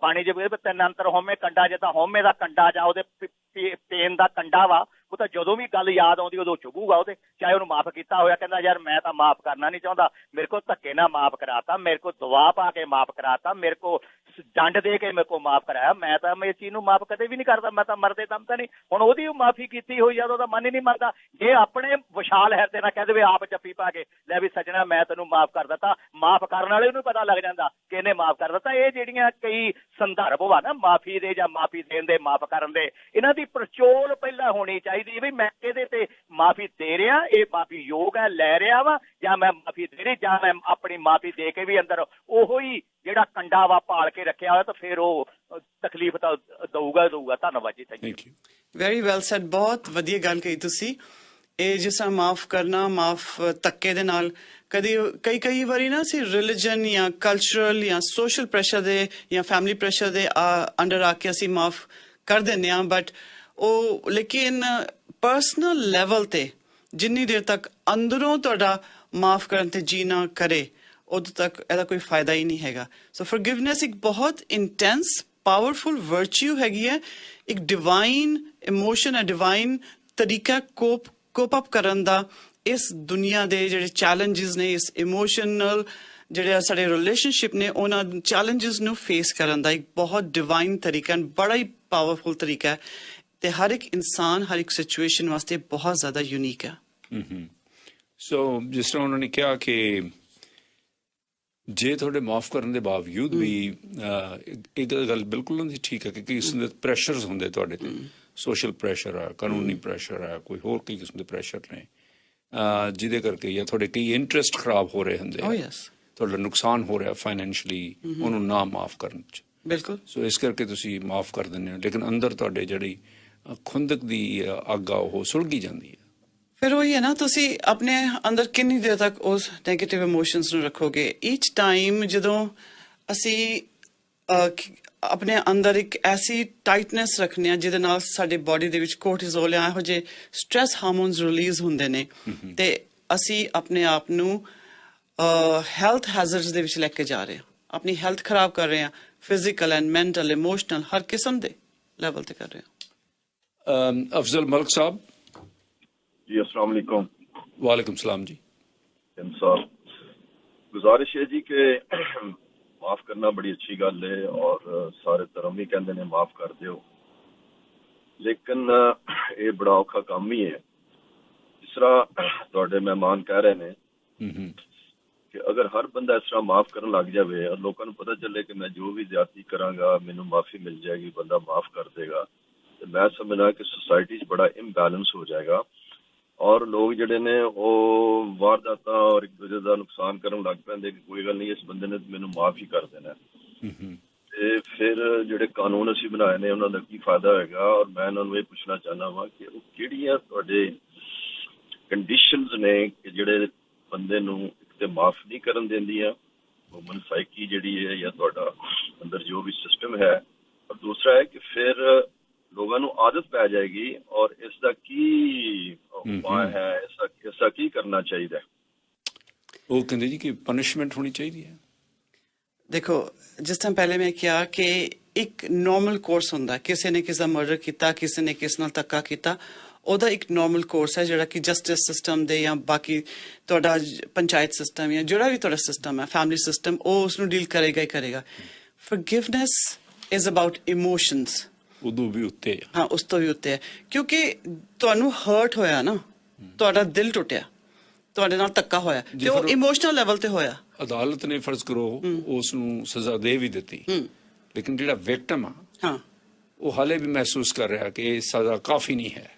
ਬਾਣੀ ਚ ਤਿੰਨ ਅੰਤਰ ਹੋਮੇ ਕੰਡਾ, ਜਿੱਦਾਂ ਹੋਮੇ ਦਾ ਕੰਡਾ ਜਾਂ ਉਹਦੇ ਪੇਨ ਦਾ ਕੰਡਾ ਵਾ, ਉਹ ਤਾਂ ਜਦੋਂ ਵੀ ਗੱਲ ਯਾਦ ਆਉਂਦੀ ਉਦੋਂ ਚੁਭੂਗਾ ਉਹਦੇ, ਚਾਹੇ ਉਹਨੂੰ ਮਾਫ ਕੀਤਾ ਹੋਇਆ। ਕਹਿੰਦਾ ਯਾਰ ਮੈਂ ਤਾਂ ਮਾਫ ਕਰਨਾ ਨਹੀਂ ਚਾਹੁੰਦਾ, ਮੇਰੇ ਕੋਲ ਧੱਕੇ ਨਾਲ ਮਾਫ ਕਰਾਤਾ, ਮੇਰੇ ਕੋਲ ਦਵਾ ਪਾ ਕੇ ਮਾਫ ਕਰਾਤਾ, ਮੇਰੇ ਕੋਲ ਡੰਡ ਦੇ ਕੇ ਮੇਰੇ ਕੋਲ ਮਾਫ ਕਰਾਇਆ, ਮੈਂ ਤਾਂ ਇਸ ਚੀਜ਼ ਨੂੰ ਮਾਫ ਕਦੇ ਵੀ ਨਹੀਂ ਕਰਦਾ, ਮੈਂ ਤਾਂ ਮਰਦੇ ਦਮ ਤਾਂ ਨਹੀਂ। ਹੁਣ ਉਹਦੀ ਮਾਫੀ ਕੀਤੀ ਹੋਈ ਜਦ ਉਹਦਾ ਮਨ ਹੀ ਨਹੀਂ ਮੰਨਦਾ, ਜੇ ਆਪਣੇ ਵਿਸ਼ਾਲ ਹਿਰਦੇ ਨਾਲ ਕਹਿ ਦੇਵੇ ਆਪ ਜੱਫੀ ਪਾ ਕੇ, ਲੈ ਵੀ ਸੱਜਣਾ ਮੈਂ ਤੈਨੂੰ ਮਾਫ ਕਰ ਦਿੱਤਾ, ਮਾਫ ਕਰਨ ਵਾਲੇ ਨੂੰ ਪਤਾ ਲੱਗ ਜਾਂਦਾ ਕਿ ਇਹਨੇ ਮਾਫ ਕਰ ਦਿੱਤਾ। ਇਹ ਜਿਹੜੀਆਂ ਕਈ ਸੰਦਰਭ ਵਾ ਨਾ ਮਾਫੀ ਦੇ ਜਾਂ ਮਾਫੀ ਦੇਣ ਦੇ, ਮਾਫ ਕਰਨ ਦੇ, ਇਹਨਾਂ ਦੀ ਪੜਚੋਲ ਪਹਿਲਾਂ ਹੋਣੀ ਚਾਹੀਦੀ ਵੀ ਮੈਂ ਇਹਦੇ ਤੇ ਮਾਫੀ ਦੇ ਰਿਹਾ, ਇਹ ਮਾਫੀ ਯੋਗ ਹੈ, ਲੈ ਰਿਹਾ ਵਾ, ਜਾਂ ਮੈਂ ਮਾਫੀ ਦੇ ਰਹੀ, ਜਾਂ ਮੈਂ ਆਪਣੀ ਮਾਫੀ ਦੇ ਕੇ ਵੀ ਅੰਦਰ ਉਹੋ ਹੀ ਜਿਹੜਾ ਕੰਡਾ ਵਾ ਪਾਲ ਕੇ ਰੱਖਿਆ ਹੋਇਆ, ਤਾਂ ਫਿਰ ਉਹ ਤਕਲੀਫ ਤਾਂ ਦਊਗਾ। ਧੰਨਵਾਦ ਜੀ। Thank you. Very well said. ਬਹੁਤ ਵਧੀਆ ਗੱਲ ਕਹੀ ਤੁਸੀਂ। ਇਹ ਜਿਸ ਤਰ੍ਹਾਂ ਮਾਫ ਕਰਨਾ, ਮਾਫ ਧੱਕੇ ਦੇ ਨਾਲ, ਕਈ ਵਾਰੀ ਨਾ ਅਸੀਂ ਰਿਲੀਜਨ ਜਾਂ ਕਲਚਰਲ ਜਾਂ ਸੋਸ਼ਲ ਪ੍ਰੈਸ਼ਰ ਦੇ ਜਾਂ ਫੈਮਿਲੀ ਪ੍ਰੈਸ਼ਰ ਦੇ ਅੰਡਰ ਆ ਕੇ ਅਸੀਂ ਮਾਫ ਕਰ ਦਿੰਦੇ ਹਾਂ, ਬਟ ਉਹ ਲੇਕਿਨ ਪਰਸਨਲ ਲੈਵਲ ਤੇ ਜਿੰਨੀ ਦੇਰ ਤੱਕ ਅੰਦਰੋਂ ਤੁਹਾਡਾ ਮਾਫ ਕਰਨ ਤੇ ਜੀ ਨਾ ਕਰੇ, ਉਦੋਂ ਤੱਕ ਇਹਦਾ ਕੋਈ ਫਾਇਦਾ ਹੀ ਨਹੀਂ ਹੈਗਾ। ਸੋ ਫੋਰਗਿਵਨੈਸ ਇੱਕ ਬਹੁਤ ਇੰਟੈਂਸ ਪਾਵਰਫੁਲ ਵਰਚੂ ਹੈਗੀ ਹੈ, ਇੱਕ ਡਿਵਾਈਨ ਇਮੋਸ਼ਨ ਹੈ, ਡਿਵਾਈਨ ਤਰੀਕਾ ਕੋਪ ਅਪ ਕਰਨ ਦਾ। ਇਸ ਦੁਨੀਆ ਦੇ ਜਿਹੜੇ ਚੈਲੰਜਸ ਨੇ, ਇਸ ਇਮੋਸ਼ਨਲ ਜਿਹੜੇ ਸਾਡੇ ਰਿਲੇਸ਼ਨਸ਼ਿਪ ਨੇ, ਉਹਨਾਂ ਚੈਲੰਜਸ ਨੂੰ ਫੇਸ ਕਰਨ ਦਾ ਇੱਕ ਬਹੁਤ ਡਿਵਾਈਨ ਤਰੀਕਾ, ਬੜਾ ਹੀ ਪਾਵਰਫੁਲ ਤਰੀਕਾ ਹੈ, ਤੇ ਹਰ ਇੱਕ ਇਨਸਾਨ ਹਰ ਇੱਕ ਸਿਚੁਏਸ਼ਨ ਵਾਸਤੇ ਬਹੁਤ ਜ਼ਿਆਦਾ ਯੂਨੀਕ ਹੈ। ਸੋ ਜਿਸ ਤਰ੍ਹਾਂ ਉਹਨਾਂ ਨੇ ਕਿਹਾ ਕਿ ਜੇ ਤੁਹਾਡੇ ਮਾਫ ਕਰਨ ਦੇ ਬਾਵਜੂਦ ਵੀ ਇਹ ਗੱਲ ਬਿਲਕੁਲ ਨਹੀਂ ਠੀਕ ਹੈ ਕਿ ਕਿਸਮ ਦੇ ਪ੍ਰੈਸ਼ਰਸ ਹੁੰਦੇ ਤੁਹਾਡੇ ਤੇ, ਸੋਸ਼ਲ ਪ੍ਰੈਸ਼ਰ ਹੈ, ਕਾਨੂੰਨੀ ਪ੍ਰੈਸ਼ਰ ਹੈ, ਕੋਈ ਹੋਰ ਕਈ ਕਿਸਮ ਦੇ ਪ੍ਰੈਸ਼ਰ ਨੇ ਜਿਹਦੇ ਕਰਕੇ ਜਾਂ ਤੁਹਾਡੇ ਕਈ ਇੰਟਰਸਟ ਖਰਾਬ ਹੋ ਰਹੇ ਹੁੰਦੇ, ਤੁਹਾਡਾ ਨੁਕਸਾਨ ਹੋ ਰਿਹਾ ਫਾਈਨੈਂਸ਼ਲੀ, ਉਹਨੂੰ ਨਾ ਮਾਫ ਕਰਨ 'ਚ। ਬਿਲਕੁਲ। ਸੋ ਇਸ ਕਰਕੇ ਤੁਸੀਂ ਮਾਫ ਕਰ ਦਿੰਦੇ ਹੋ, ਲੇਕਿਨ ਅੰਦਰ ਤੁਹਾਡੇ ਜਿਹੜੀ ਖੁੰਦਕ ਦੀ ਅੱਗ ਆ ਉਹ ਸੁਲਗੀ ਜਾਂਦੀ ਹੈ। ਫਿਰ ਉਹੀ ਹੈ ਨਾ, ਤੁਸੀਂ ਆਪਣੇ ਅੰਦਰ ਕਿੰਨੀ ਦੇਰ ਤੱਕ ਉਸ ਨੈਗੇਟਿਵ ਇਮੋਸ਼ਨਸ ਨੂੰ ਰੱਖੋਗੇ। ਈਚ ਟਾਈਮ ਜਦੋਂ ਅਸੀਂ ਆਪਣੇ ਅੰਦਰ ਇੱਕ ਐਸੀ ਟਾਈਟਨੈਸ ਰੱਖਦੇ ਹਾਂ ਜਿਹਦੇ ਨਾਲ ਸਾਡੇ ਬਾਡੀ ਦੇ ਵਿੱਚ ਕੋਰਟੀਜ਼ੋਲ ਜਾਂ ਇਹੋ ਜਿਹੇ ਸਟ੍ਰੈਸ ਹਾਰਮੋਨਸ ਰਿਲੀਜ਼ ਹੁੰਦੇ ਨੇ, ਤੇ ਅਸੀਂ ਆਪਣੇ ਆਪ ਨੂੰ ਹੈਲਥ ਹੈਜ਼ਰਡਸ ਦੇ ਵਿੱਚ ਲੈ ਕੇ ਜਾ ਰਹੇ ਹਾਂ, ਆਪਣੀ ਹੈਲਥ ਖਰਾਬ ਕਰ ਰਹੇ ਹਾਂ, ਫਿਜ਼ੀਕਲ ਐਂਡ ਮੈਂਟਲ, ਇਮੋਸ਼ਨਲ, ਹਰ ਕਿਸਮ ਦੇ ਲੈਵਲ ਤੇ ਕਰ ਰਹੇ ਹਾਂ। ਅਫਜ਼ਲ ਮਲਕ ਸਾਹਿਬ जी अस्सलाम वालेकुम। वालेकुम सलाम जी। साहब, गुजारिश है जी कि माफ करना बड़ी अच्छी गल है और सारे धर्म भी कहते हैं माफ कर दो, लेकिन ये बड़ा औखा काम ही है। जिस तरह तुहाडे मेहमान कह रहे हैं कि अगर हर बंदा इस तरह माफ करन लग जाए और लोगों को पता चले कि मैं जो भी ज्यादती करांगा मैनू माफी मिल जाएगी, बंदा माफ कर देगा, तो मैं समझना कि सोसाइटी बड़ा इम्बैलेंस हो जाएगा और लोग जिहड़े ने वो वारदातां और एक दूजे का नुकसान करन लग पैंदे कि कोई गल नहीं, इस बंदे ने मैनू माफ ही कर देना। ते फिर जिहड़े कानून असीं बनाए ने उन्हां दा की फायदा होएगा? और मैं उन्हां नूं इह पुछना चाहना वां कि वो किहड़ियां तुहाडे कंडीशनस ने कि जिहड़े बंदे नूं इक ते माफ नहीं करन देंदियां, ह्यूमन साइकी जिहड़ी है या तुहाडा अंदर जो भी सिस्टम है, और दूसरा है कि फिर लोगों को आदत पै जाएगी और इसका की उपाय है, इसका की करना चाहिए? वो कहते जी कि पनिशमेंट होनी चाहिए। देखो, जिस टाइम पहले मैं किया कि एक नॉर्मल कोर्स होंदा, किसी ने किसी का मर्डर किया, किसी ने किस नाल धक्का किया, ਉਹਦਾ ਇੱਕ ਨੋਰਮਲ ਕੋਰਸ ਹੈ ਜਿਹੜਾ ਕਿ ਜਸਟਿਸ ਸਿਸਟਮ ਦੇ ਜਾਂ ਬਾਕੀ ਤੁਹਾਡਾ ਪੰਚਾਇਤ ਸਿਸਟਮ ਜਾਂ ਜਿਹੜਾ ਵੀ ਤੁਹਾਡਾ ਸਿਸਟਮ ਹੈ, ਫੈਮਿਲੀ ਸਿਸਟਮ, ਉਹ ਉਸ ਨੂੰ ਡੀਲ ਕਰੇਗਾ ਹੀ ਕਰੇਗਾ। Forgiveness is about emotions. ਉਦੋਂ ਵੀ ਉੱਤੇ ਹੈ, ਹਾਂ, ਉਸ ਤੋਂ ਵੀ ਉੱਤੇ ਹੈ, ਕਿਉਂਕਿ ਤੁਹਾਨੂੰ ਹਰਟ ਹੋਇਆ ਨਾ, ਤੁਹਾਡਾ ਦਿਲ ਟੁੱਟਿਆ, ਤੁਹਾਡੇ ਨਾਲ ਧੱਕਾ ਹੋਇਆ, ਤੇ ਉਹ ਇਮੋਸ਼ਨਲ ਲੈਵਲ ਤੇ ਹੋਇਆ। ਅਦਾਲਤ ਨੇ ਫਰਜ਼ ਕਰੋ ਉਸ ਨੂੰ ਸਜ਼ਾ ਦੇ ਵੀ ਦਿੱਤੀ, ਲੇਕਿਨ ਜਿਹੜਾ ਵਿਕਟਮ ਆ ਉਹ ਹਾਲੇ ਵੀ ਮਹਿਸੂਸ ਕਰ ਰਿਹਾ ਕਿ ਇਹ ਸਜ਼ਾ ਕਾਫੀ ਨਹੀਂ ਹੈ,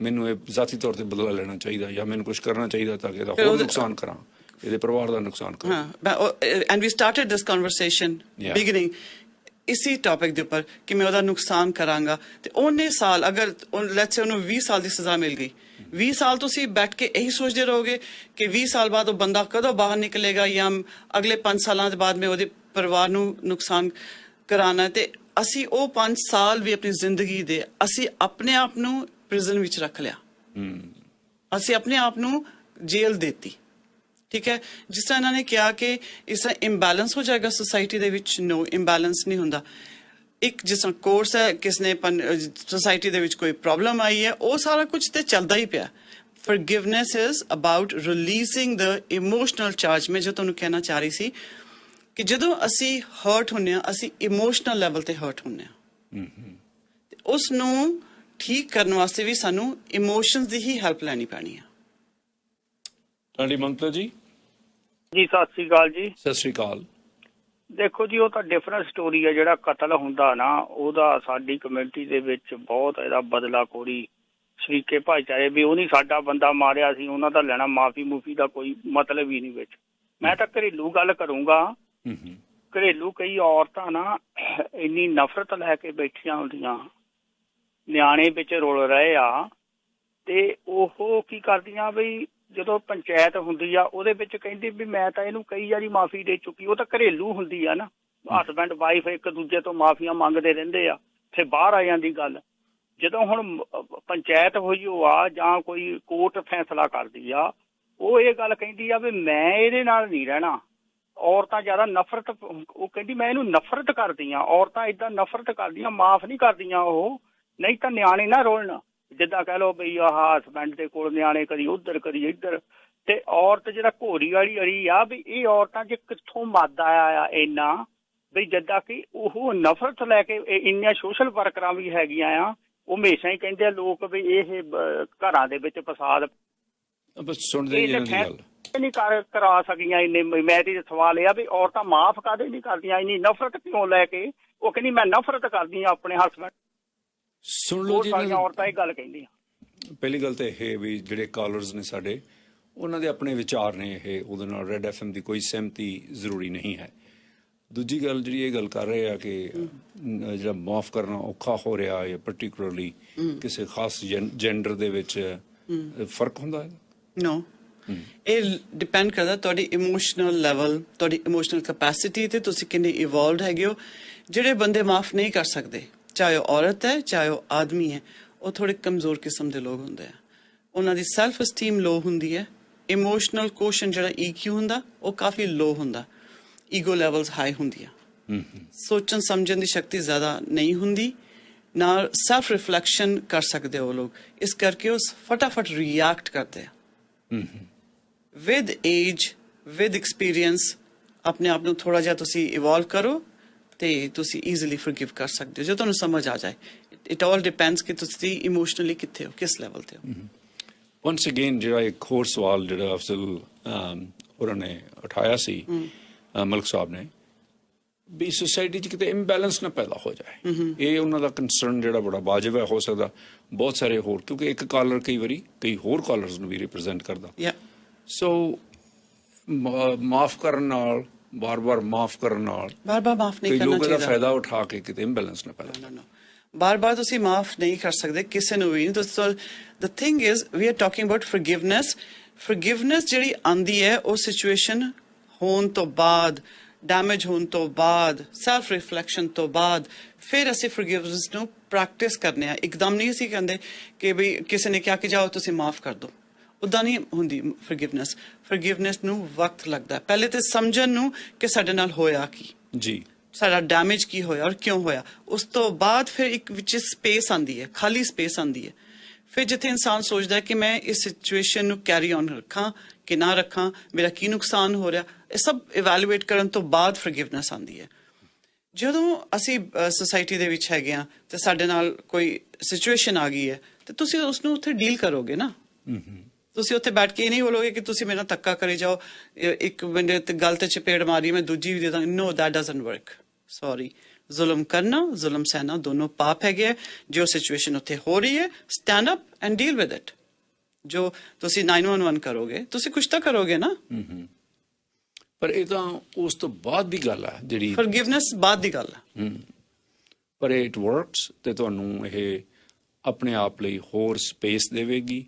ਮੈਨੂੰ ਇਹ ਜ਼ਾਤੀ ਤੌਰ ਤੇ ਬਦਲਾ ਲੈਣਾ ਚਾਹੀਦਾ ਜਾਂ ਮੈਨੂੰ ਕੁਝ ਕਰਨਾ ਚਾਹੀਦਾ ਤਾਂ ਕਿ ਇਹਦਾ ਹੋਰ ਨੁਕਸਾਨ ਕਰਾਂ, ਇਹਦੇ ਪਰਿਵਾਰ ਦਾ ਨੁਕਸਾਨ ਕਰਾਂ। And we started this conversation beginning ਇਸੀ ਟੌਪਿਕ ਦੇ ਉੱਪਰ ਕਿ ਮੈਂ ਉਹਦਾ ਨੁਕਸਾਨ ਕਰਾਂਗਾ, ਤੇ ਉਹਨੇ ਸਾਲ ਅਗਰ ਲੈਟਸ ਸੇ ਉਹਨੂੰ 20 ਸਾਲ ਦੀ ਸਜ਼ਾ ਮਿਲ ਗਈ, 20 ਸਾਲ ਤੁਸੀਂ ਬੈਠ ਕੇ ਇਹੀ ਸੋਚਦੇ ਰਹੋਗੇ ਕਿ 20 ਸਾਲ ਬਾਅਦ ਉਹ ਬੰਦਾ ਕਦੋਂ ਬਾਹਰ ਨਿਕਲੇਗਾ ਜਾਂ ਅਗਲੇ 5 ਸਾਲਾਂ ਦੇ ਬਾਅਦ ਮੈਂ ਉਹਦੇ ਪਰਿਵਾਰ ਨੂੰ ਨੁਕਸਾਨ ਕਰਾਉਣਾ। ਤੇ ਅਸੀਂ ਉਹ 5 ਸਾਲ ਵੀ ਆਪਣੀ ਜ਼ਿੰਦਗੀ ਦੇ ਅਸੀਂ ਆਪਣੇ ਆਪ ਨੂੰ ਪ੍ਰਿਜ਼ਨ ਵਿੱਚ ਰੱਖ ਲਿਆ, ਅਸੀਂ ਆਪਣੇ ਆਪ ਨੂੰ ਜੇਲ੍ਹ ਦੇਤੀ। ਠੀਕ ਹੈ, ਜਿਸ ਤਰ੍ਹਾਂ ਇਹਨਾਂ ਨੇ ਕਿਹਾ ਕਿ ਇਸ ਤਰ੍ਹਾਂ ਇੰਬੈਲੈਂਸ ਹੋ ਜਾਏਗਾ ਸੋਸਾਇਟੀ ਦੇ ਵਿੱਚ, ਨੋ, ਇੰਬੈਲੈਂਸ ਨਹੀਂ ਹੁੰਦਾ। ਇੱਕ ਜਿਸ ਤਰ੍ਹਾਂ ਕੋਰਸ ਹੈ, ਕਿਸ ਨੇ ਸੋਸਾਇਟੀ ਦੇ ਵਿੱਚ ਕੋਈ ਪ੍ਰੋਬਲਮ ਆਈ ਹੈ, ਉਹ ਸਾਰਾ ਕੁਝ ਤੇ ਚੱਲਦਾ ਹੀ ਪਿਆ। Forgiveness is about releasing the emotional charge. ਮੈਂ ਜੋ ਤੁਹਾਨੂੰ ਕਹਿਣਾ ਚਾਹ ਰਹੀ ਸੀ ਕਿ ਜਦੋਂ ਅਸੀਂ ਹਰਟ ਹੁੰਦੇ ਹਾਂ, ਅਸੀਂ ਇਮੋਸ਼ਨਲ ਲੈਵਲ ਤੇ ਹਰਟ ਹੁੰਦੇ ਹਾਂ, ਉਸ ਨੂੰ ਠੀਕ ਕਰਨ ਵਾਸਤੇ ਵੀ ਸਾਨੂੰ ਇਮੋਸ਼ਨਸ ਦੀ ਹੀ ਹੈਲਪ ਲੈਣੀ ਪੈਣੀ ਹੈ। ਤੁਹਾਡੀ ਮੰਗਤਾ ਜੀ। ਜੀ ਸਤਿ ਸ੍ਰੀ ਅਕਾਲ ਜੀ। ਸਤਿ ਸ੍ਰੀ ਅਕਾਲ। ਦੇਖੋ ਜੀ, ਉਹ ਤਾਂ ਡਿਫਰੈਂਟ ਸਟੋਰੀ ਹੈ। ਜਿਹੜਾ ਕਤਲ ਹੁੰਦਾ ਨਾ, ਉਹਦਾ ਸਾਡੀ ਕਮਿਊਨਿਟੀ ਦੇ ਵਿੱਚ ਬਹੁਤ ਇਹਦਾ ਬਦਲਾਖੋਰੀ, ਸ਼ਰੀਕੇ ਭਾਈਚਾਰੇ ਵੀ ਉਹ ਨਹੀਂ ਸਾਡਾ ਬੰਦਾ ਮਾਰਿਆ ਸੀ ਉਹਨਾਂ ਦਾ ਲੈਣਾ, ਮਾਫੀ ਮੂਫੀ ਦਾ ਕੋਈ ਮਤਲਬ ਹੀ ਨਹੀਂ ਵਿੱਚ। ਮੈਂ ਤਾਂ ਘਰੇਲੂ ਗੱਲ ਕਰੂੰਗਾ। ਘਰੇਲੂ ਕਈ ਔਰਤਾਂ ਨਾ ਇੰਨੀ ਨਫ਼ਰਤ ਲੈ ਕੇ ਬੈਠੀਆਂ ਹੁੰਦੀਆਂ, ਨਿਆਣੇ ਵਿੱਚ ਰੁਲ ਰਹੇ ਆ, ਤੇ ਉਹ ਕੀ ਕਰਦੀਆਂ ਬਈ ਜਦੋਂ ਪੰਚਾਇਤ ਹੁੰਦੀ ਆ ਉਹਦੇ ਵਿੱਚ ਕਹਿੰਦੀ ਵੀ ਮੈਂ ਤਾਂ ਇਹਨੂੰ ਕਈ ਵਾਰੀ ਮਾਫੀ ਦੇ ਚੁੱਕੀ। ਉਹ ਤਾਂ ਘਰੇਲੂ ਹੁੰਦੀ ਆ ਨਾ, ਹਸਬੈਂਡ ਵਾਈਫ ਇੱਕ ਦੂਜੇ ਤੋਂ ਮਾਫੀਆਂ ਮੰਗਦੇ ਰਹਿੰਦੇ ਆ, ਫਿਰ ਬਾਹਰ ਆ ਜਾਂਦੀ ਗੱਲ। ਜਦੋਂ ਹੁਣ ਪੰਚਾਇਤ ਹੋਈ ਉਹ ਆ ਜਾਂ ਕੋਈ ਕੋਰਟ ਫੈਸਲਾ ਕਰਦੀ ਆ, ਉਹ ਇਹ ਗੱਲ ਕਹਿੰਦੀ ਆ ਵੀ ਮੈਂ ਇਹਦੇ ਨਾਲ ਨਹੀਂ ਰਹਿਣਾ। ਔਰਤਾਂ ਜ਼ਿਆਦਾ ਨਫ਼ਰਤ, ਉਹ ਕਹਿੰਦੀ ਮੈਂ ਇਹਨੂੰ ਨਫ਼ਰਤ ਕਰਦੀ ਹਾਂ। ਔਰਤਾਂ ਏਦਾਂ ਨਫ਼ਰਤ ਕਰਦੀਆਂ, ਮਾਫ ਨਹੀਂ ਕਰਦੀਆਂ ਉਹ, ਨਹੀਂ ਤਾਂ ਨਿਆਣੇ ਨਾ ਰੋਲਣ। ਜਿੱਦਾਂ ਕਹਿ ਲਓ ਬਈ ਆਹ ਹਸਬੈਂਡ ਦੇ ਕੋਲ ਨਿਆਣੇ ਕਦੀ ਉੱਧਰ ਕਦੀ ਇੱਧਰ, ਤੇ ਔਰਤ ਜਿਹੜਾ ਘੋੜੀ ਵਾਲੀ ਅੜੀ ਆ ਵੀ ਇਹ ਔਰਤਾਂ 'ਚ ਕਿੱਥੋਂ ਮੱਦ ਆਇਆ ਆ ਇੰਨਾ ਬਈ ਜਿੱਦਾਂ ਕਿ ਉਹ ਨਫ਼ਰਤ ਲੈ ਕੇ। ਇੰਨੀਆਂ ਸੋਸ਼ਲ ਵਰਕਰਾਂ ਵੀ ਹੈਗੀਆਂ ਆ, ਉਹ ਹਮੇਸ਼ਾ ਹੀ ਕਹਿੰਦੇ ਆ ਲੋਕ ਵੀ ਇਹ ਘਰਾਂ ਦੇ ਵਿੱਚ ਫਸਾਦ ਸੁਣਦੇ ਨਹੀਂ ਕਰਾ ਸਕੀਆਂ ਇੰਨੇ। ਮੈਂ ਤੇ ਸਵਾਲ ਇਹ ਆ ਵੀ ਔਰਤਾਂ ਮਾਫ ਕਾਹਦੇ ਨਹੀਂ ਕਰਦੀਆਂ, ਇੰਨੀ ਨਫ਼ਰਤ ਕਿਉਂ ਲੈ ਕੇ? ਉਹ ਕਹਿੰਦੀ ਮੈਂ ਨਫ਼ਰਤ ਕਰਦੀ ਆ ਆਪਣੇ ਹਸਬੈਂਡ। ਸੁਣ ਲਓ ਜੀ, ਸਾਰੀਆਂ ਔਰਤਾਂ ਇਹ ਗੱਲ ਕਹਿੰਦੀਆਂ। ਪਹਿਲੀ ਗੱਲ ਤਾਂ ਇਹ ਵੀ ਜਿਹੜੇ ਕਾਲਰਸ ਨੇ ਸਾਡੇ, ਉਹਨਾਂ ਦੇ ਆਪਣੇ ਵਿਚਾਰ ਨੇ, ਇਹ ਉਹਦੇ ਨਾਲ ਰੈਡ FM ਦੀ ਕੋਈ ਸਹਿਮਤੀ ਜ਼ਰੂਰੀ ਨਹੀਂ ਹੈ। ਦੂਜੀ ਗੱਲ ਜਿਹੜੀ ਇਹ ਗੱਲ ਕਰ ਰਹੇ ਆ ਕਿ ਜਿਹੜਾ ਮਾਫ ਕਰਨਾ ਔਖਾ ਹੋ ਰਿਹਾ ਹੈ, ਪਰਟੀਕੂਲਰਲੀ ਕਿਸੇ ਖਾਸ ਜੈਂਡਰ ਦੇ ਵਿੱਚ ਫਰਕ ਹੁੰਦਾ ਹੈ? ਨੋ, ਇਹ ਡਿਪੈਂਡ ਕਰਦਾ ਤੁਹਾਡੀ ਇਮੋਸ਼ਨਲ ਲੈਵਲ, ਤੁਹਾਡੀ ਇਮੋਸ਼ਨਲ ਕੈਪੈਸਿਟੀ ਤੇ ਤੁਸੀਂ ਕਿੰਨੇ ਇਵੋਲਵਡ ਹੈਗੇ ਹੋ। ਜਿਹੜੇ ਬੰਦੇ ਮਾਫ ਨਹੀਂ ਕਰ ਸਕਦੇ, ਚਾਹੇ ਉਹ ਔਰਤ ਹੈ ਚਾਹੇ ਉਹ ਆਦਮੀ ਹੈ, ਉਹ ਥੋੜੇ ਕਮਜ਼ੋਰ ਕਿਸਮ ਦੇ ਲੋਕ ਹੁੰਦੇ ਆ। ਉਹਨਾਂ ਦੀ ਸੈਲਫ ਅਸਟੀਮ ਲੋ ਹੁੰਦੀ ਹੈ, ਇਮੋਸ਼ਨਲ ਕੋਸ਼ਨ ਜਿਹੜਾ EQ ਹੁੰਦਾ ਉਹ ਕਾਫੀ ਲੋ ਹੁੰਦਾ, ਈਗੋ ਲੈਵਲਸ ਹਾਈ ਹੁੰਦੀਆਂ, ਸੋਚਣ ਸਮਝਣ ਦੀ ਸ਼ਕਤੀ ਜ਼ਿਆਦਾ ਨਹੀਂ ਹੁੰਦੀ, ਨਾ ਸੈਲਫ ਰਿਫਲੈਕਸ਼ਨ ਕਰ ਸਕਦੇ ਉਹ ਲੋਕ। ਇਸ ਕਰਕੇ ਉਹ ਫਟਾਫਟ ਰਿਐਕਟ ਕਰਦੇ ਆ। ਵਿਦ ਏਜ, ਵਿਦ ਐਕਸਪੀਰੀਅੰਸ ਆਪਣੇ ਆਪ ਨੂੰ ਥੋੜਾ ਜਿਹਾ ਤੁਸੀਂ ਇਵੋਲਵ ਕਰੋ ਤੇ ਤੁਸੀਂ ਈਜ਼ੀਲੀ ਫੋਰਗਿਵ ਕਰ ਸਕਦੇ ਹੋ, ਜੋ ਤੁਹਾਨੂੰ ਸਮਝ ਆ ਜਾਏ। ਇਟ ਆਲ ਡਿਪੈਂਡਸ ਕਿ ਤੁਸੀਂ ਇਮੋਸ਼ਨਲੀ ਕਿੱਥੇ ਹੋ, ਕਿਸ ਲੈਵਲ ਤੇ ਹੋ। ਵਨਸ ਅਗੇਨ ਜਿਹੜਾ ਇੱਕ ਹੋਰ ਸਵਾਲ ਜਿਹੜਾ ਅਫਜ਼ਲ ਹੋਰਾਂ ਨੇ ਉਠਾਇਆ ਸੀ, ਮਲਕ ਸਾਹਿਬ ਨੇ, ਵੀ ਸੋਸਾਇਟੀ 'ਚ ਕਿਤੇ ਇੰਬੈਲੈਂਸ ਨਾ ਪੈਦਾ ਹੋ ਜਾਏ। ਇਹ ਉਹਨਾਂ ਦਾ ਕੰਸਰਨ ਜਿਹੜਾ ਬੜਾ ਵਾਜਬ ਹੈ। ਹੋ ਸਕਦਾ ਬਹੁਤ ਸਾਰੇ ਹੋਰ, ਕਿਉਂਕਿ ਇੱਕ ਕਾਲਰ ਕਈ ਵਾਰੀ ਕਈ ਹੋਰ ਕਾਲਰਸ ਨੂੰ ਵੀ ਰਿਪਰੈਜ਼ੈਂਟ ਕਰਦਾ। ਸੋ ਮਾਫ ਕਰਨ ਨਾਲ, ਬਾਰ-ਬਾਰ ਮਾਫ ਕਰਨ ਨਾਲ, ਬਾਰ-ਬਾਰ ਮਾਫ ਨਹੀਂ ਕਰਨਾ ਚਾਹੀਦਾ, ਚਾਹੀਦਾ। ਫਾਇਦਾ ਉਠਾ ਕੇ ਕਿਤੇ ਇੰਬੈਲੈਂਸ ਨਾ ਪੈਦਾ ਹੋਵੇ। ਬਾਰ-ਬਾਰ ਤੁਸੀਂ ਮਾਫ ਨਹੀਂ ਕਰ ਸਕਦੇ ਕਿਸੇ ਨੂੰ ਵੀ। The thing is we are talking about forgiveness. Forgiveness ਜਿਹੜੀ ਆਂਦੀ ਹੈ ਉਹ ਸਿਚੁਏਸ਼ਨ ਹੋਣ ਤੋਂ ਬਾਅਦ, ਡੈਮੇਜ ਹੋਣ ਤੋਂ ਬਾਅਦ, ਸੈਲਫ ਰਿਫਲੈਕਸ਼ਨ ਤੋਂ ਬਾਅਦ ਫਿਰ ਅਸੀਂ ਫੋਰਗਿਵਨੈਸ ਨੂੰ ਪ੍ਰੈਕਟਿਸ ਕਰਨੇ ਆ। ਇੱਕਦਮ ਨਹੀਂ ਅਸੀਂ ਕਹਿੰਦੇ ਕਿ ਵੀ ਕਿਸੇ ਨੇ ਕਿਹਾ ਕਿ ਜਾਓ ਤੁਸੀਂ ਮਾਫ ਕਰ ਦਿਓ, ਉੱਦਾਂ ਨਹੀਂ ਹੁੰਦੀ ਫੋਰਗਿਵਨੈਸ। ਫੋਰਗਿਵਨੈਸ ਨੂੰ ਵਕਤ ਲੱਗਦਾ, ਪਹਿਲੇ ਤੇ ਸਮਝਣ ਨੂੰ ਕਿ ਸਾਡੇ ਨਾਲ ਹੋਇਆ ਕੀ ਜੀ, ਸਾਡਾ ਡੈਮੇਜ ਕੀ ਹੋਇਆ ਔਰ ਕਿਉਂ ਹੋਇਆ। ਉਸ ਤੋਂ ਬਾਅਦ ਫਿਰ ਇੱਕ ਵਿੱਚ ਸਪੇਸ ਆਂਦੀ ਹੈ, ਖਾਲੀ ਸਪੇਸ ਆਂਦੀ ਹੈ। ਫਿਰ ਜਿੱਥੇ ਇਨਸਾਨ ਸੋਚਦਾ ਹੈ ਕਿ ਮੈਂ ਇਸ ਸਿਚੁਏਸ਼ਨ ਨੂੰ ਕੈਰੀ ਔਨ ਰੱਖਾਂ ਕਿ ਨਾ ਰੱਖਾਂ, ਮੇਰਾ ਕੀ ਨੁਕਸਾਨ ਹੋ ਰਿਹਾ, ਇਹ ਸਭ ਇਵੈਲੂਏਟ ਕਰਨ ਤੋਂ ਬਾਅਦ ਫੋਰਗਿਵਨੈਸ ਆਂਦੀ ਹੈ। ਜਦੋਂ ਅਸੀਂ ਸੋਸਾਇਟੀ ਦੇ ਵਿੱਚ ਹੈਗੇ ਆ ਤੇ ਸਾਡੇ ਨਾਲ ਕੋਈ ਸਿਚੁਏਸ਼ਨ ਆ ਗਈ ਹੈ ਤੇ ਤੁਸੀਂ ਉਸ ਨੂੰ ਉੱਥੇ ਡੀਲ ਕਰੋਗੇ ਨਾ। ਤੁਸੀਂ ਉੱਥੇ ਬੈਠ ਕੇ ਇਹ ਨਹੀਂ ਬੋਲੋਗੇ ਕਿ ਤੁਸੀਂ ਮੇਰੇ ਨਾਲ ਧੱਕਾ ਕਰੀ ਜਾਓ, ਇੱਕ ਬੰਦੇ ਤੇ ਗੱਲ ਤੇ ਚਪੇੜ ਮਾਰੀ ਮੈਂ ਦੂਜੀ ਵੀ ਦੇ ਦਾਂ। ਨੋ, ਦੈਟ ਡਜ਼ਨਟ ਵਰਕ। ਸੌਰੀ, ਜ਼ੁਲਮ ਕਰਨਾ, ਜ਼ੁਲਮ ਸਹਿਣਾ ਦੋਨੋਂ ਪਾਪ ਹੈਗੇ। ਜੋ ਸਿਚੁਏਸ਼ਨ ਉੱਥੇ ਹੋ ਰਹੀ ਹੈ, stand up and deal with it. ਜੋ ਤੁਸੀਂ 911 ਕਰੋਗੇ, ਤੁਸੀਂ ਕੁਛ ਤਾਂ ਕਰੋਗੇ ਨਾ। ਪਰ ਇਹ ਤਾਂ ਉਸ ਤੋਂ ਬਾਅਦ ਦੀ ਗੱਲ ਹੈ, ਜਿਹੜੀ ਫੋਰਗਿਵਨੈਸ ਬਾਅਦ ਦੀ ਗੱਲ ਹੈ। ਪਰ ਇਟ ਵਰਕਸ ਤੇ ਤੁਹਾਨੂੰ ਇਹ ਆਪਣੇ ਆਪ ਲਈ ਹੋਰ ਸਪੇਸ ਦੇਵੇਗੀ।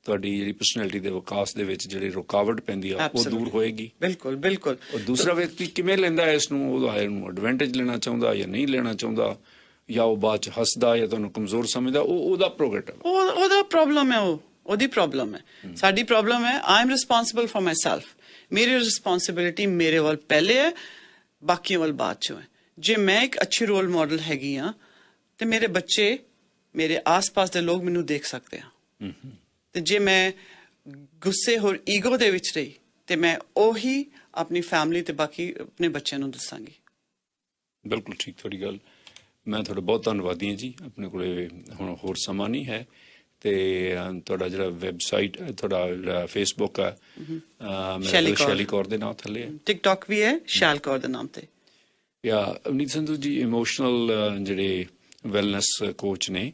ਤੁਹਾਡੀ ਜਿਹੜੀ ਪਰਸਨੈਲਿਟੀ ਦੇ ਵਿਕਾਸ ਦੇ ਵਿੱਚ ਜਿਹੜੀ ਰੁਕਾਵਟ ਪੈਂਦੀ ਆ ਉਹ ਦੂਰ ਹੋਏਗੀ। ਬਿਲਕੁਲ ਬਿਲਕੁਲ। ਔਰ ਦੂਸਰਾ ਵਿਅਕਤੀ ਕਿਵੇਂ ਲੈਂਦਾ ਹੈ ਇਸ ਨੂੰ, ਉਹਦਾ ਇਹਨੂੰ ਐਡਵਾਂਟੇਜ ਲੈਣਾ ਚਾਹੁੰਦਾ ਜਾਂ ਨਹੀਂ ਲੈਣਾ ਚਾਹੁੰਦਾ, ਜਾਂ ਉਹ ਬਾਅਦ ਚ ਹੱਸਦਾ ਜਾਂ ਤੁਹਾਨੂੰ ਕਮਜ਼ੋਰ ਸਮਝਦਾ, ਉਹਦਾ ਪ੍ਰੋਗਰੇਟਿਵ, ਉਹਦਾ ਪ੍ਰੋਬਲਮ ਹੈ, ਉਹਦੀ ਪ੍ਰੋਬਲਮ ਹੈ। ਸਾਡੀ ਪ੍ਰੋਬਲਮ ਹੈ I am responsible for my self. ਮੇਰੀ ਰਿਸਪੌਂਸਿਬਿਲਿਟੀ ਮੇਰੇ ਵੱਲ ਪਹਿਲੇ ਹੈ, ਬਾਕੀਆਂ ਵੱਲ ਬਾਅਦ ਚੋਂ ਹੈ। ਜੇ ਮੈਂ ਇੱਕ ਅੱਛੀ ਰੋਲ ਮਾਡਲ ਹੈਗੀ ਆ ਤੇ ਮੇਰੇ ਬੱਚੇ, ਮੇਰੇ ਆਸ-ਪਾਸ ਦੇ ਲੋਕ ਮੈਨੂੰ ਦੇਖ ਸਕਦੇ ਆ। ਤੇ ਜੇ ਮੈਂ ਗੁੱਸੇ ਹੋਰ ਈਗੋ ਦੇ ਵਿੱਚ ਰਹੀ ਤੇ ਮੈਂ ਉਹੀ ਆਪਣੀ ਫੈਮਿਲੀ ਤੇ ਬਾਕੀ ਆਪਣੇ ਬੱਚਿਆਂ ਨੂੰ ਦੱਸਾਂਗੀ। ਬਿਲਕੁਲ ਠੀਕ ਤੁਹਾਡੀ ਗੱਲ। ਮੈਂ ਤੁਹਾਡਾ ਬਹੁਤ ਧੰਨਵਾਦੀ ਹਾਂ ਜੀ। ਆਪਣੇ ਕੋਲੇ ਹੁਣ ਹੋਰ ਸਮਾਂ ਨਹੀਂ ਹੈ ਤੇ ਤੁਹਾਡਾ ਜਿਹੜਾ ਵੈਬਸਾਈਟ, ਤੁਹਾਡਾ ਜਿਹੜਾ ਫੇਸਬੁੱਕ ਹੈ, ਸ਼ੈਲੀ ਕੌਰ ਦੇ ਨਾਮ ਥੱਲੇ ਹੈ, ਟਿਕਟੌਕ ਵੀ ਹੈ ਸ਼ੈਲ ਕੌਰ ਦੇ ਨਾਮ ਤੇ। ਜਾਂ ਅਵਨੀਤ ਸੰਧੂ ਜੀ ਇਮੋਸ਼ਨਲ ਜਿਹੜੇ ਵੈਲਨੈਸ ਕੋਚ ਨੇ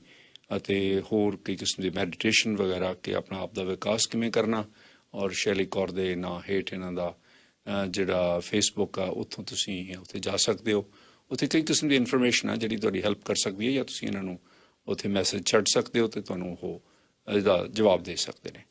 ਅਤੇ ਹੋਰ ਕਈ ਕਿਸਮ ਦੀ ਮੈਡੀਟੇਸ਼ਨ ਵਗੈਰਾ ਕਿ ਆਪਣਾ ਆਪ ਦਾ ਵਿਕਾਸ ਕਿਵੇਂ ਕਰਨਾ, ਔਰ ਸ਼ੈਲੀ ਕੌਰ ਦੇ ਨਾਂ ਹੇਠ ਇਹਨਾਂ ਦਾ ਜਿਹੜਾ ਫੇਸਬੁੱਕ ਆ, ਉੱਥੋਂ ਤੁਸੀਂ ਉੱਥੇ ਜਾ ਸਕਦੇ ਹੋ। ਉੱਥੇ ਕਈ ਕਿਸਮ ਦੀ ਇਨਫੋਰਮੇਸ਼ਨ ਆ ਜਿਹੜੀ ਤੁਹਾਡੀ ਹੈਲਪ ਕਰ ਸਕਦੀ ਹੈ, ਜਾਂ ਤੁਸੀਂ ਇਹਨਾਂ ਨੂੰ ਉੱਥੇ ਮੈਸੇਜ ਛੱਡ ਸਕਦੇ ਹੋ ਤੇ ਤੁਹਾਨੂੰ ਉਹ ਇਹਦਾ ਜਵਾਬ ਦੇ ਸਕਦੇ ਨੇ।